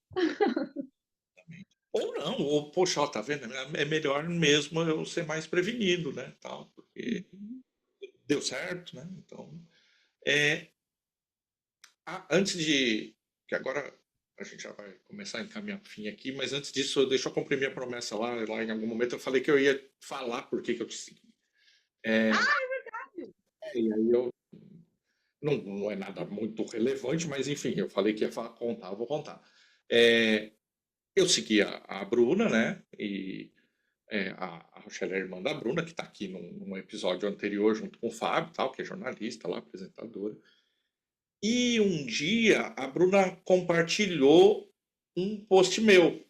Ou não, ou, poxa, ó, tá vendo? É melhor mesmo eu ser mais prevenido, né? Tal, porque Uhum. deu certo, né? Então, é, antes de. Que agora a gente já vai começar a encaminhar para o fim aqui, mas antes disso, deixa eu cumprir minha promessa lá em algum momento eu falei que eu ia falar por que eu te segui. E aí eu. Não é nada muito relevante, mas enfim, eu falei que ia contar, eu vou contar. É, eu segui a Bruna, né? E a Rochelle é a irmã da Bruna, que está aqui num episódio anterior junto com o Fábio, tal, que é jornalista lá, apresentadora. E um dia a Bruna compartilhou um post meu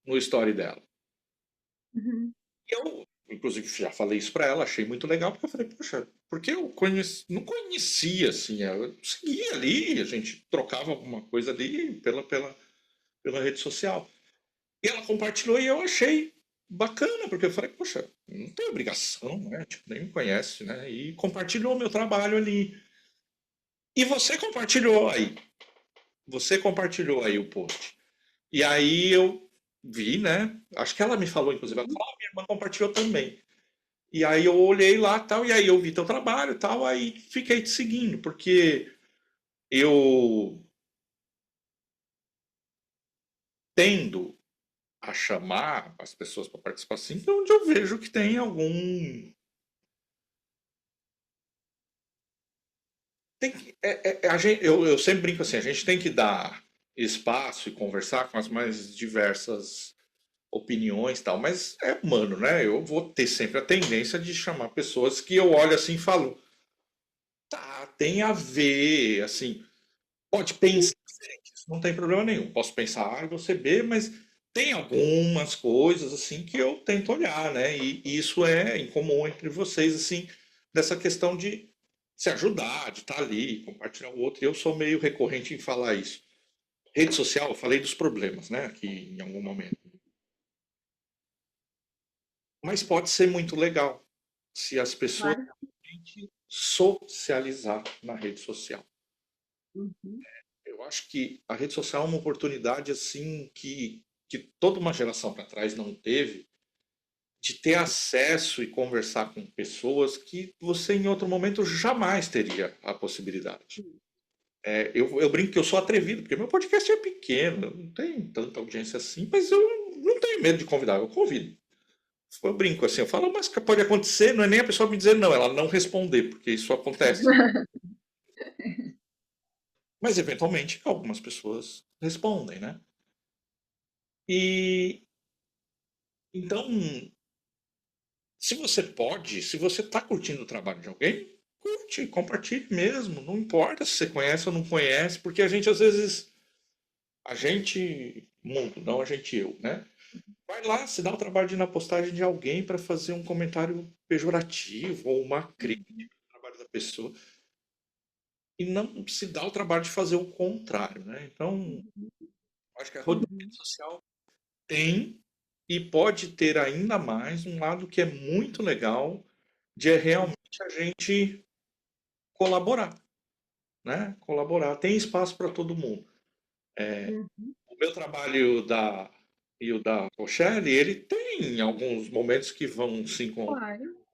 no story dela. Uhum. E eu, inclusive, já falei isso para ela, achei muito legal, porque eu falei, poxa, porque eu não conhecia, assim, eu seguia ali, a gente trocava alguma coisa ali pela rede social. E ela compartilhou e eu achei bacana, porque eu falei, poxa, não tem obrigação, né? Tipo, nem me conhece, né? E compartilhou meu trabalho ali. E você compartilhou aí. Você compartilhou aí o post. E aí eu vi, né? Acho que ela me falou, inclusive, ela Uhum. falou, minha irmã compartilhou também. E aí eu olhei lá tal, e aí eu vi teu trabalho tal, aí fiquei te seguindo, porque eu tendo a chamar as pessoas para participar assim, onde eu vejo que tem algum. Eu sempre brinco assim, a gente tem que dar espaço e conversar com as mais diversas opiniões e tal, mas é humano, né? Eu vou ter sempre a tendência de chamar pessoas que eu olho assim e falo, tá, tem a ver, assim, pode pensar diferente, isso não tem problema nenhum. Posso pensar A e você B, mas tem algumas coisas assim que eu tento olhar, né? E isso é em comum entre vocês, assim, dessa questão de se ajudar, de estar ali, compartilhar o outro. E eu sou meio recorrente em falar isso. Rede social, eu falei dos problemas, né? Aqui em algum momento. Mas pode ser muito legal se as pessoas Claro. realmente socializar na rede social. Uhum. Eu acho que a rede social é uma oportunidade assim que toda uma geração para trás não teve de ter acesso e conversar com pessoas que você em outro momento jamais teria a possibilidade. Eu brinco que eu sou atrevido, porque meu podcast é pequeno, não tem tanta audiência assim, mas eu não tenho medo de convidar, eu convido. Eu brinco assim, eu falo, mas que pode acontecer, não é nem a pessoa me dizer não, ela não responder, porque isso acontece. Mas eventualmente algumas pessoas respondem, né? E então, se você pode, se você está curtindo o trabalho de alguém, curte, compartilhe mesmo. Não importa se você conhece ou não conhece, porque a gente às vezes, a gente, mundo, não a gente eu, né? Vai lá, se dá o trabalho de ir na postagem de alguém para fazer um comentário pejorativo ou uma crítica ao trabalho da pessoa e não se dá o trabalho de fazer o contrário, né? Então, acho que a rede Uhum. social tem e pode ter ainda mais um lado que é muito legal de realmente a gente colaborar, né? Colaborar. Tem espaço para todo mundo. Uhum. O meu trabalho e o da Rochelle, ele tem alguns momentos que vão se encontrar, Claro.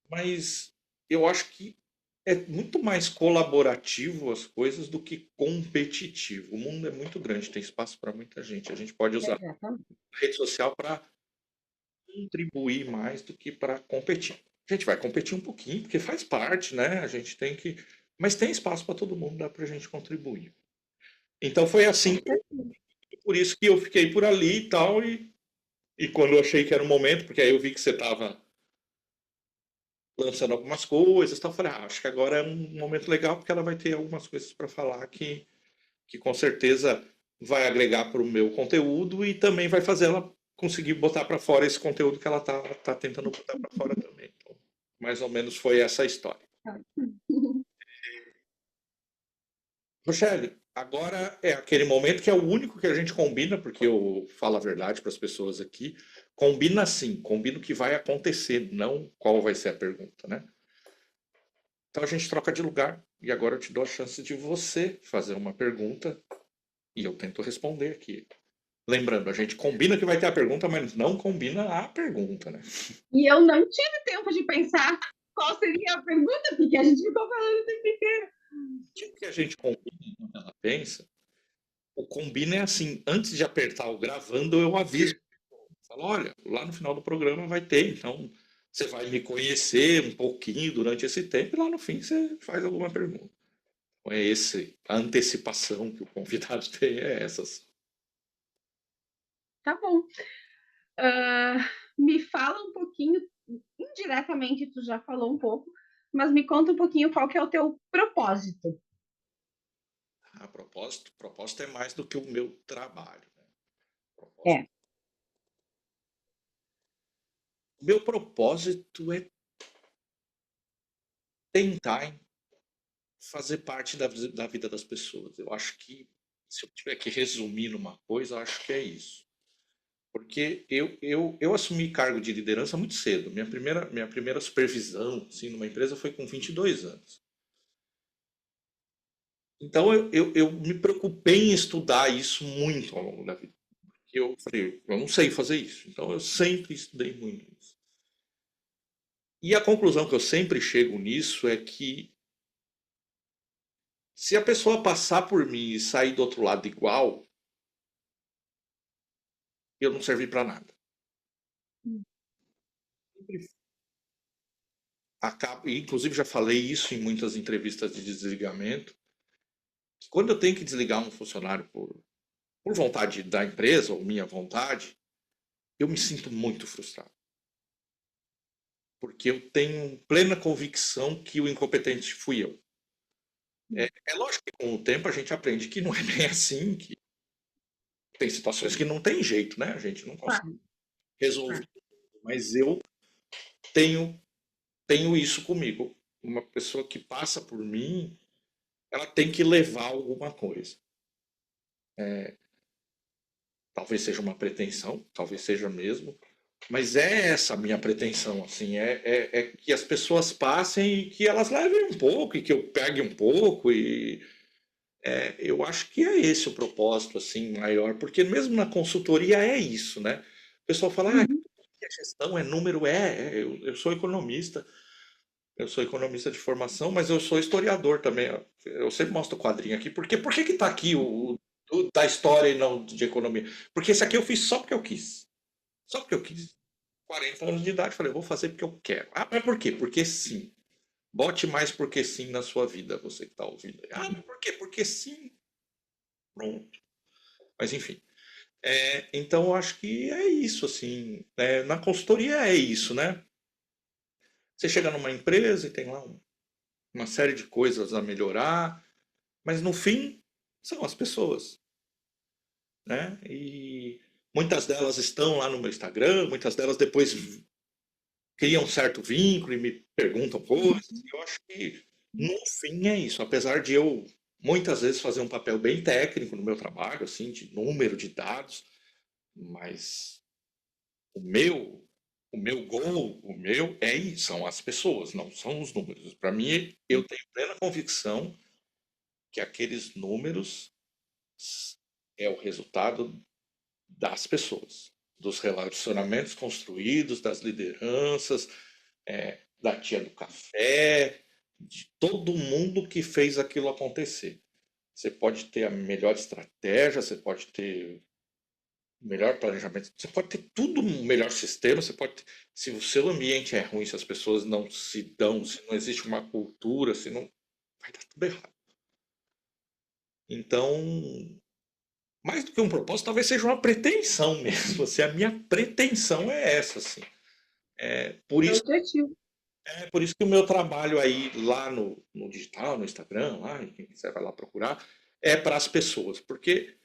mas eu acho que é muito mais colaborativo as coisas do que competitivo. O mundo é muito grande, tem espaço para muita gente. A gente pode usar Exatamente. a rede social para contribuir mais do que para competir. A gente vai competir um pouquinho, porque faz parte, né? A gente tem que. Mas tem espaço para todo mundo, dá para a gente contribuir. Então foi Com assim, certeza. por isso que eu fiquei por ali e tal, e quando eu achei que era o momento, porque aí eu vi que você estava lançando algumas coisas, tal, eu falei, acho que agora é um momento legal, porque ela vai ter algumas coisas para falar que com certeza vai agregar para o meu conteúdo e também vai fazer ela conseguir botar para fora esse conteúdo que ela tá tentando botar para fora também. Então, mais ou menos foi essa a história. Tá. Rochelle, Agora é aquele momento que é o único que a gente combina, porque eu falo a verdade para as pessoas aqui. Combina sim, combina o que vai acontecer, não qual vai ser a pergunta, né? Então a gente troca de lugar e agora eu te dou a chance de você fazer uma pergunta e eu tento responder aqui. Lembrando, a gente combina que vai ter a pergunta, mas não combina a pergunta, né? E eu não tive tempo de pensar qual seria a pergunta, porque a gente ficou falando o tempo inteiro. O que a gente combina quando ela pensa? O combina é assim, antes de apertar o gravando, eu aviso. Falo, olha, lá no final do programa vai ter, então você vai me conhecer um pouquinho durante esse tempo e lá no fim você faz alguma pergunta. Então é esse, a antecipação que o convidado tem é essas. Tá bom. Ah, me fala um pouquinho, indiretamente tu já falou um pouco, mas me conta um pouquinho qual que é o teu propósito. A propósito é mais do que o meu trabalho. Né? É. O meu propósito é tentar fazer parte da vida das pessoas. Eu acho que, se eu tiver que resumir numa coisa, eu acho que é isso. Porque eu assumi cargo de liderança muito cedo. Minha primeira supervisão assim, numa empresa foi com 22 anos. Então eu me preocupei em estudar isso muito ao longo da vida. Porque eu falei, eu não sei fazer isso. Então eu sempre estudei muito isso. E a conclusão que eu sempre chego nisso é que se a pessoa passar por mim e sair do outro lado igual, eu não servi para nada. Acabo, e inclusive já falei isso em muitas entrevistas de desligamento, que quando eu tenho que desligar um funcionário por vontade da empresa ou minha vontade, eu me sinto muito frustrado. Porque eu tenho plena convicção que o incompetente fui eu. É lógico que com o tempo a gente aprende que não é bem assim, que tem situações que não tem jeito, né? A gente não consegue Claro, resolver. claro. Mas eu tenho, tenho isso comigo. Uma pessoa que passa por mim, ela tem que levar alguma coisa. Talvez seja uma pretensão, talvez seja mesmo, mas é essa a minha pretensão, assim, é que as pessoas passem e que elas levem um pouco, e que eu pegue um pouco, e eu acho que é esse o propósito, assim, maior, porque mesmo na consultoria é isso, né? O pessoal fala, Uhum. que a gestão é número, eu sou economista, eu sou economista de formação, mas eu sou historiador também, ó. Eu sempre mostro o quadrinho aqui, porque por que que tá aqui o da história e não de economia? Porque esse aqui eu fiz só porque eu quis. Só porque eu quis. 40 anos de idade, falei, eu vou fazer porque eu quero. Ah, mas por quê? Porque sim. Bote mais porque sim na sua vida, você que está ouvindo. Ah, mas por quê? Porque sim. Pronto. Mas enfim. Então eu acho que é isso, assim. Na consultoria é isso, né? Você chega numa empresa e tem lá uma série de coisas a melhorar, mas no fim são as pessoas, né? E muitas delas estão lá no meu Instagram, muitas delas depois criam um certo vínculo e me perguntam coisas. Eu acho que, no fim, é isso. Apesar de eu, muitas vezes, fazer um papel bem técnico no meu trabalho, assim, de número, de dados, mas o meu, o meu goal, são as pessoas, não são os números. Para mim, eu tenho plena convicção que aqueles números é o resultado das pessoas, dos relacionamentos construídos, das lideranças, da tia do café, de todo mundo que fez aquilo acontecer. Você pode ter a melhor estratégia, você pode ter o melhor planejamento, você pode ter tudo no melhor sistema, você pode ter, se o seu ambiente é ruim, se as pessoas não se dão, se não existe uma cultura, se não vai dar tudo errado. Então, mais do que um propósito, talvez seja uma pretensão mesmo. Assim, a minha pretensão é essa, assim. Por É o isso objetivo. por isso que o meu trabalho aí lá no digital, no Instagram, lá, quem quiser vai lá procurar, é para as pessoas, porque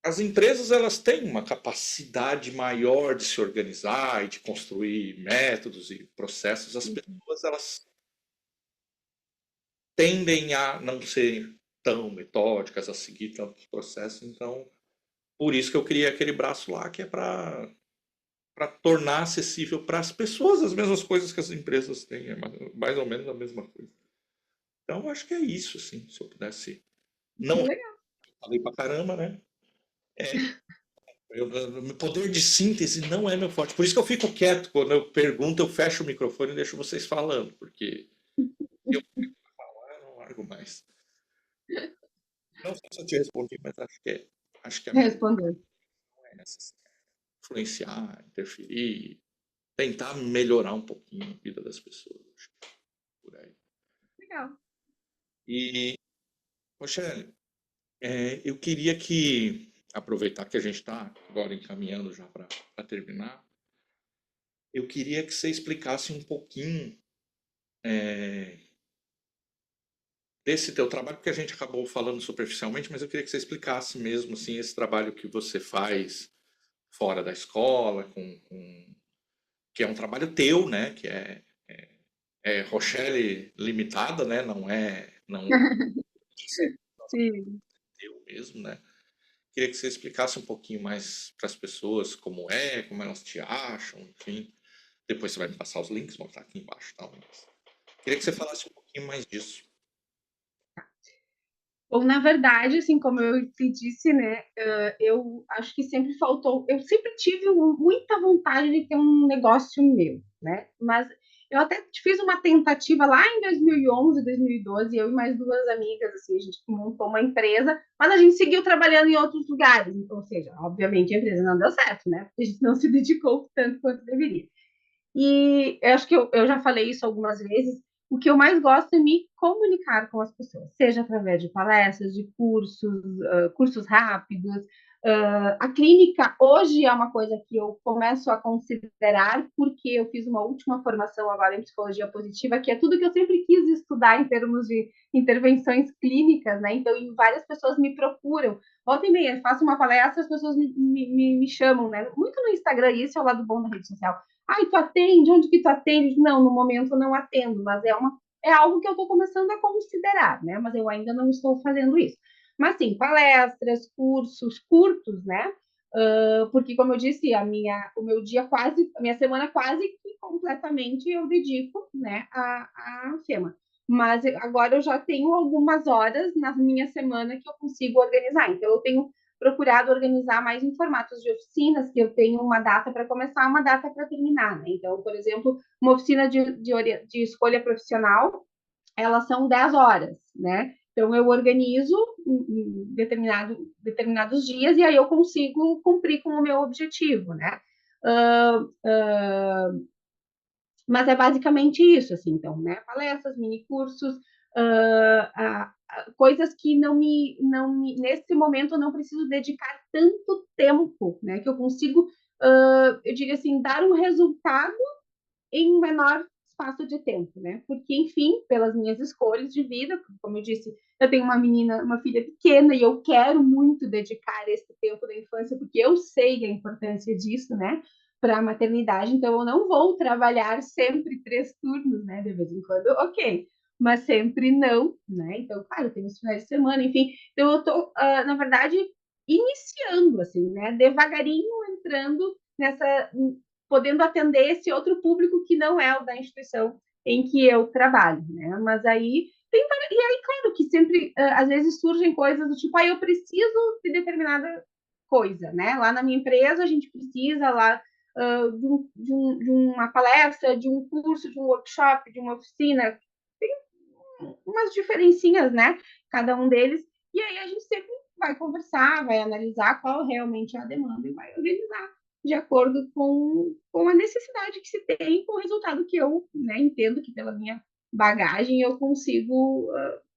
as empresas elas têm uma capacidade maior de se organizar e de construir métodos e processos. As pessoas elas tendem a não ser tão metódicas, a seguir tantos processos. Então, por isso que eu criei aquele braço lá, que é para tornar acessível para as pessoas as mesmas coisas que as empresas têm, é mais ou menos a mesma coisa. Então, eu acho que é isso, assim, se eu pudesse. Não Legal. falei pra caramba, né? Poder de síntese não é meu forte. Por isso que eu fico quieto. Quando eu pergunto, eu fecho o microfone e deixo vocês falando, porque eu não largo mais. Não sei se eu te respondi, mas acho que a minha Respondeu. é essa, assim, influenciar, interferir, tentar melhorar um pouquinho a vida das pessoas. Acho que é por aí. Legal. E, Rochelle, eu queria que, aproveitar que a gente está agora encaminhando já para terminar, eu queria que você explicasse um pouquinho desse teu trabalho, porque a gente acabou falando superficialmente, mas eu queria que você explicasse mesmo assim esse trabalho que você faz fora da escola, que é um trabalho teu, né? Que é Rochelle limitada, né? Não é Sim. teu mesmo, né? Queria que você explicasse um pouquinho mais para as pessoas como elas te acham, enfim. Depois você vai me passar os links, vão estar aqui embaixo, tá? Mas queria que você falasse um pouquinho mais disso. Bom, na verdade, assim, como eu te disse, né, eu acho que sempre faltou, eu sempre tive muita vontade de ter um negócio meu, né, mas eu até fiz uma tentativa lá em 2011, 2012, eu e mais duas amigas, assim, a gente montou uma empresa, mas a gente seguiu trabalhando em outros lugares, ou seja, obviamente a empresa não deu certo, né, porque a gente não se dedicou tanto quanto deveria. E eu acho que eu já falei isso algumas vezes. O que eu mais gosto é me comunicar com as pessoas, seja através de palestras, de cursos, cursos rápidos. A clínica hoje é uma coisa que eu começo a considerar, porque eu fiz uma última formação agora em psicologia positiva, que é tudo que eu sempre quis estudar em termos de intervenções clínicas, né? Então, várias pessoas me procuram. Volta e meia, faço uma palestra, as pessoas me chamam, né? Muito no Instagram, isso é o lado bom da rede social. Ai, tu atende? Onde que tu atende? Não, no momento não atendo, mas é algo que eu estou começando a considerar, né? Mas eu ainda não estou fazendo isso. Mas sim, palestras, cursos curtos, né? Porque, como eu disse, o meu dia quase, a minha semana quase que completamente eu dedico, né, a FEMA. Mas agora eu já tenho algumas horas na minha semana que eu consigo organizar. Então, eu tenho procurado organizar mais em formatos de oficinas, que eu tenho uma data para começar, uma data para terminar, né? Então, por exemplo, uma oficina de escolha profissional, elas são 10 horas, né? Então, eu organizo em determinados dias e aí eu consigo cumprir com o meu objetivo, né? Uh, uh, mas é basicamente isso, assim, então, né? Palestras, mini cursos, coisas que nesse momento eu não preciso dedicar tanto tempo, né? Que eu consigo, eu diria assim, dar um resultado em um menor espaço de tempo, né? Porque, enfim, pelas minhas escolhas de vida, como eu disse, eu tenho uma filha pequena e eu quero muito dedicar esse tempo da infância, porque eu sei a importância disso, né? Para a maternidade, então eu não vou trabalhar sempre 3 turnos, né? De vez em quando, ok, mas sempre não, né? Então, claro, tem os finais de semana, enfim. Então, eu estou, na verdade, iniciando, assim, né? Devagarinho entrando nessa, podendo atender esse outro público que não é o da instituição em que eu trabalho, né? Mas aí e aí, claro, que sempre às vezes surgem coisas do tipo, eu preciso de determinada coisa, né? Lá na minha empresa a gente precisa lá de uma palestra, de um curso, de um workshop, de uma oficina, tem umas diferencinhas, né? Cada um deles. E aí a gente sempre vai conversar, vai analisar qual realmente é a demanda e vai organizar de acordo com a necessidade que se tem, com o resultado que eu, né, entendo que pela minha bagagem eu consigo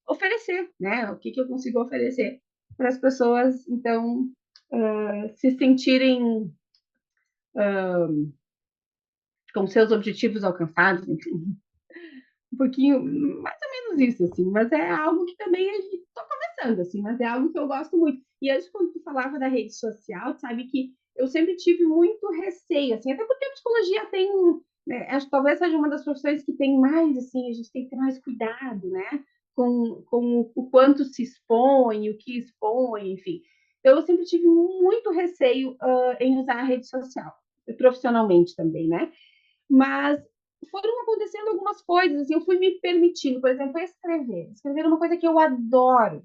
oferecer, né? O que eu consigo oferecer para as pessoas, então, se sentirem com seus objetivos alcançados, enfim, um pouquinho, mais ou menos isso, assim, mas é algo que também a gente está começando, assim, mas é algo que eu gosto muito. E antes, quando tu falava da rede social, sabe que eu sempre tive muito receio, assim, até porque a psicologia tem né, acho que talvez seja uma das profissões que tem mais, assim, a gente tem que ter mais cuidado, né, com o quanto se expõe, o que expõe, enfim. Eu sempre tive muito receio em usar a rede social, profissionalmente também, né? Mas foram acontecendo algumas coisas e eu fui me permitindo, por exemplo, escrever. Escrever é uma coisa que eu adoro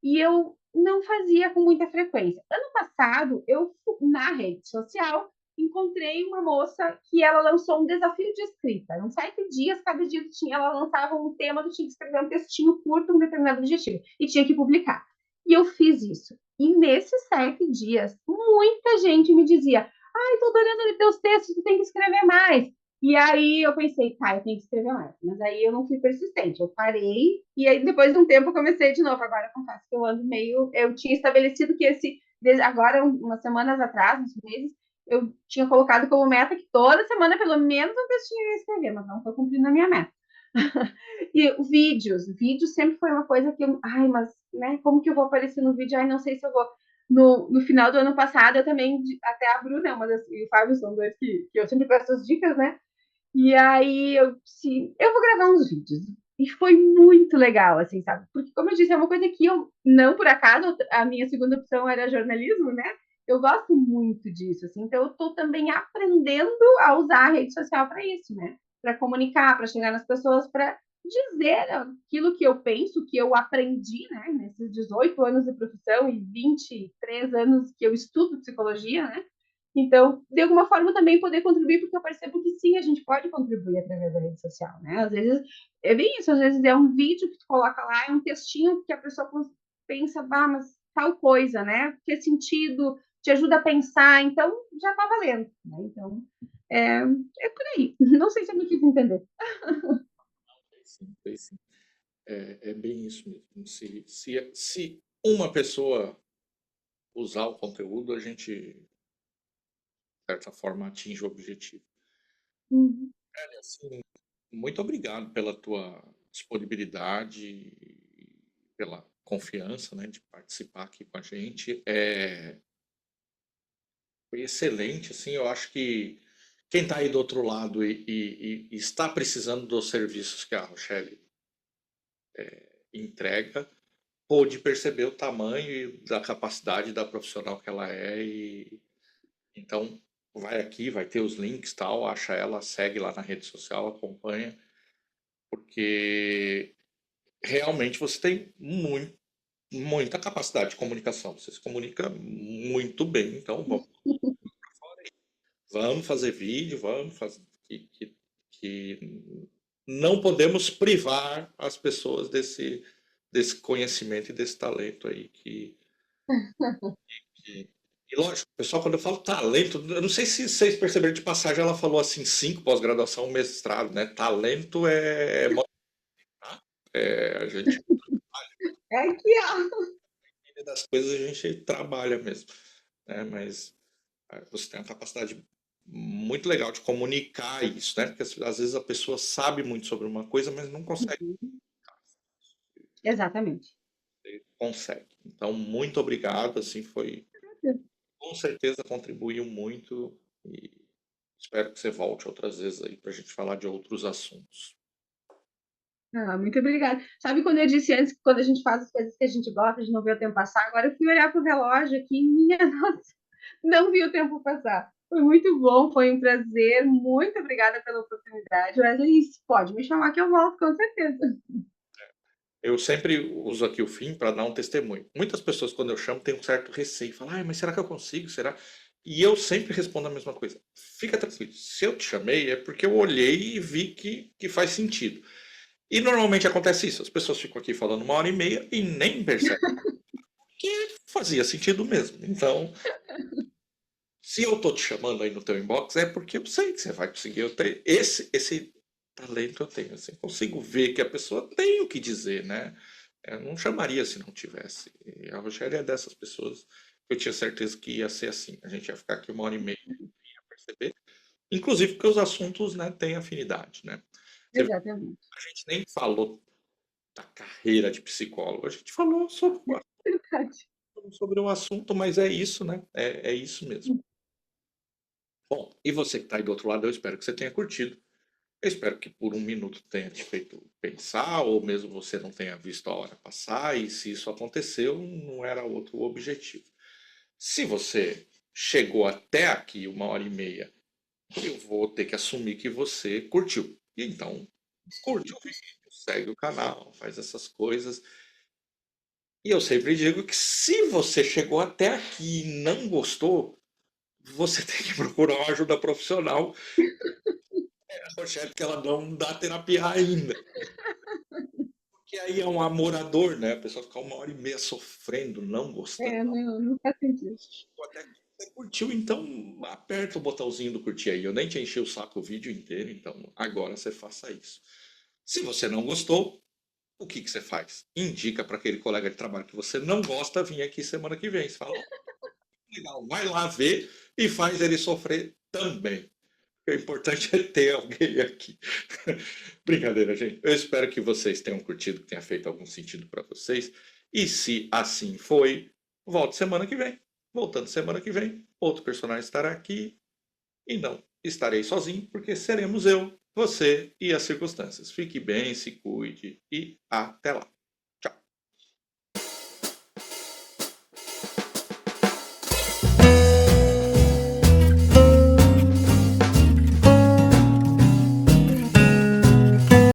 e eu não fazia com muita frequência. Ano passado, eu na rede social encontrei uma moça que ela lançou um desafio de escrita. Eram 7 dias, cada dia ela lançava um tema, eu tinha que escrever um textinho curto, um determinado objetivo, e tinha que publicar. E eu fiz isso. E nesses 7 dias, muita gente me dizia: ai, estou adorando ler teus textos, tu tem que escrever mais. E aí eu pensei, tá, eu tenho que escrever mais. Mas aí eu não fui persistente, eu parei, e aí depois de um tempo eu comecei de novo. Agora eu confesso que eu ando meio. Eu tinha estabelecido que agora, umas semanas atrás, uns meses, eu tinha colocado como meta que toda semana, pelo menos, um textinho eu ia escrever, mas não estou cumprindo a minha meta. E vídeos sempre foi uma coisa que eu. Ai, mas, né, como que eu vou aparecer no vídeo? Ai, não sei se eu vou. No final do ano passado, eu também, até a Bruna, e o Fábio são dois que eu sempre peço as dicas, né? E aí eu vou gravar uns vídeos. E foi muito legal, assim, sabe? Porque, como eu disse, é uma coisa que eu, não por acaso, a minha segunda opção era jornalismo, né? Eu gosto muito disso, assim. Então, eu estou também aprendendo a usar a rede social para isso, né? Para comunicar, para chegar nas pessoas, para dizer aquilo que eu penso, que eu aprendi, né? Nesses 18 anos de profissão e 23 anos que eu estudo psicologia, né? Então, de alguma forma também poder contribuir, porque eu percebo que sim, a gente pode contribuir através da rede social, né? Às vezes é bem isso, às vezes é um vídeo que tu coloca lá, é um textinho que a pessoa pensa, ah, mas tal coisa, né? Que sentido, te ajuda a pensar, então já tá valendo, né? Então, é por aí. Não sei se eu me fiz entender. Sim, sim. É bem isso mesmo. Se uma pessoa usar o conteúdo, a gente, de certa forma, atinge o objetivo. Uhum. Assim, muito obrigado pela tua disponibilidade e pela confiança, né, de participar aqui com a gente. Foi excelente, assim, eu acho que quem está aí do outro lado e está precisando dos serviços que a Rochelle entrega, pôde perceber o tamanho e da capacidade da profissional que ela é e então vai aqui, vai ter os links tal, acha ela, segue lá na rede social, acompanha, porque realmente você tem muita capacidade de comunicação, você se comunica muito bem, então vamos fazer vídeo, vamos fazer que não podemos privar as pessoas desse conhecimento e desse talento aí que- e lógico, pessoal, quando eu falo talento, eu não sei se vocês perceberam de passagem, ela falou assim, 5 pós-graduação, um mestrado, né? Talento a gente É aqui, ó. das coisas a gente trabalha mesmo, né? Mas você tem uma capacidade muito legal de comunicar isso, né? Porque às vezes a pessoa sabe muito sobre uma coisa, mas não consegue. Exatamente. Consegue. Então, muito obrigado, assim, com certeza contribuiu muito e espero que você volte outras vezes aí para a gente falar de outros assuntos. Ah, muito obrigada. Sabe quando eu disse antes que quando a gente faz as coisas que a gente gosta, a gente não vê o tempo passar? Agora eu fui olhar para o relógio aqui e, minha nossa, não vi o tempo passar. Foi muito bom, foi um prazer. Muito obrigada pela oportunidade. Wesley, pode me chamar que eu volto, com certeza. Eu sempre uso aqui o fim para dar um testemunho. Muitas pessoas, quando eu chamo, têm um certo receio. Falam, mas será que eu consigo? Será? E eu sempre respondo a mesma coisa. Fica tranquilo. Se eu te chamei, é porque eu olhei e vi que faz sentido. E normalmente acontece isso. As pessoas ficam aqui falando 1 hora e meia e nem percebem que fazia sentido mesmo. Então, se eu tô te chamando aí no teu inbox, é porque eu sei que você vai conseguir. Eu tenho esse talento eu tenho. Assim, consigo ver que a pessoa tem o que dizer, né? Eu não chamaria se não tivesse. E a Rogéria é dessas pessoas que eu tinha certeza que ia ser assim. A gente ia ficar aqui 1 hora e meia e ia perceber. Inclusive porque os assuntos, né, têm afinidade, né? Você vê, Exatamente. a gente nem falou da carreira de psicólogo, a gente falou Verdade. sobre o assunto, mas é isso, né? É isso mesmo. Bom, e você que está aí do outro lado, eu espero que você tenha curtido. Eu espero que por um minuto tenha te feito pensar, ou mesmo você não tenha visto a hora passar, e se isso aconteceu, não era outro o objetivo. Se você chegou até aqui 1 hora e meia, eu vou ter que assumir que você curtiu. Então, curte o vídeo, segue o canal, faz essas coisas. E eu sempre digo que se você chegou até aqui e não gostou, você tem que procurar uma ajuda profissional. A Rochelle, que ela não dá terapia ainda. Porque aí é um amorador, né? A pessoa fica 1 hora e meia sofrendo, não gostando. É, não faz sentido. Até que você curtiu, então aperta o botãozinho do curtir aí. Eu nem te enchi o saco o vídeo inteiro, então agora você faça isso. Se você não gostou, o que que você faz? Indica para aquele colega de trabalho que você não gosta vir aqui semana que vem. Você fala, "Ó, legal, vai lá ver e faz ele sofrer também. O importante é ter alguém aqui." Brincadeira, gente. Eu espero que vocês tenham curtido, que tenha feito algum sentido para vocês. E se assim foi, volte semana que vem. Voltando semana que vem, outro personagem estará aqui. E não estarei sozinho, porque seremos eu, você e as circunstâncias. Fique bem, se cuide e até lá.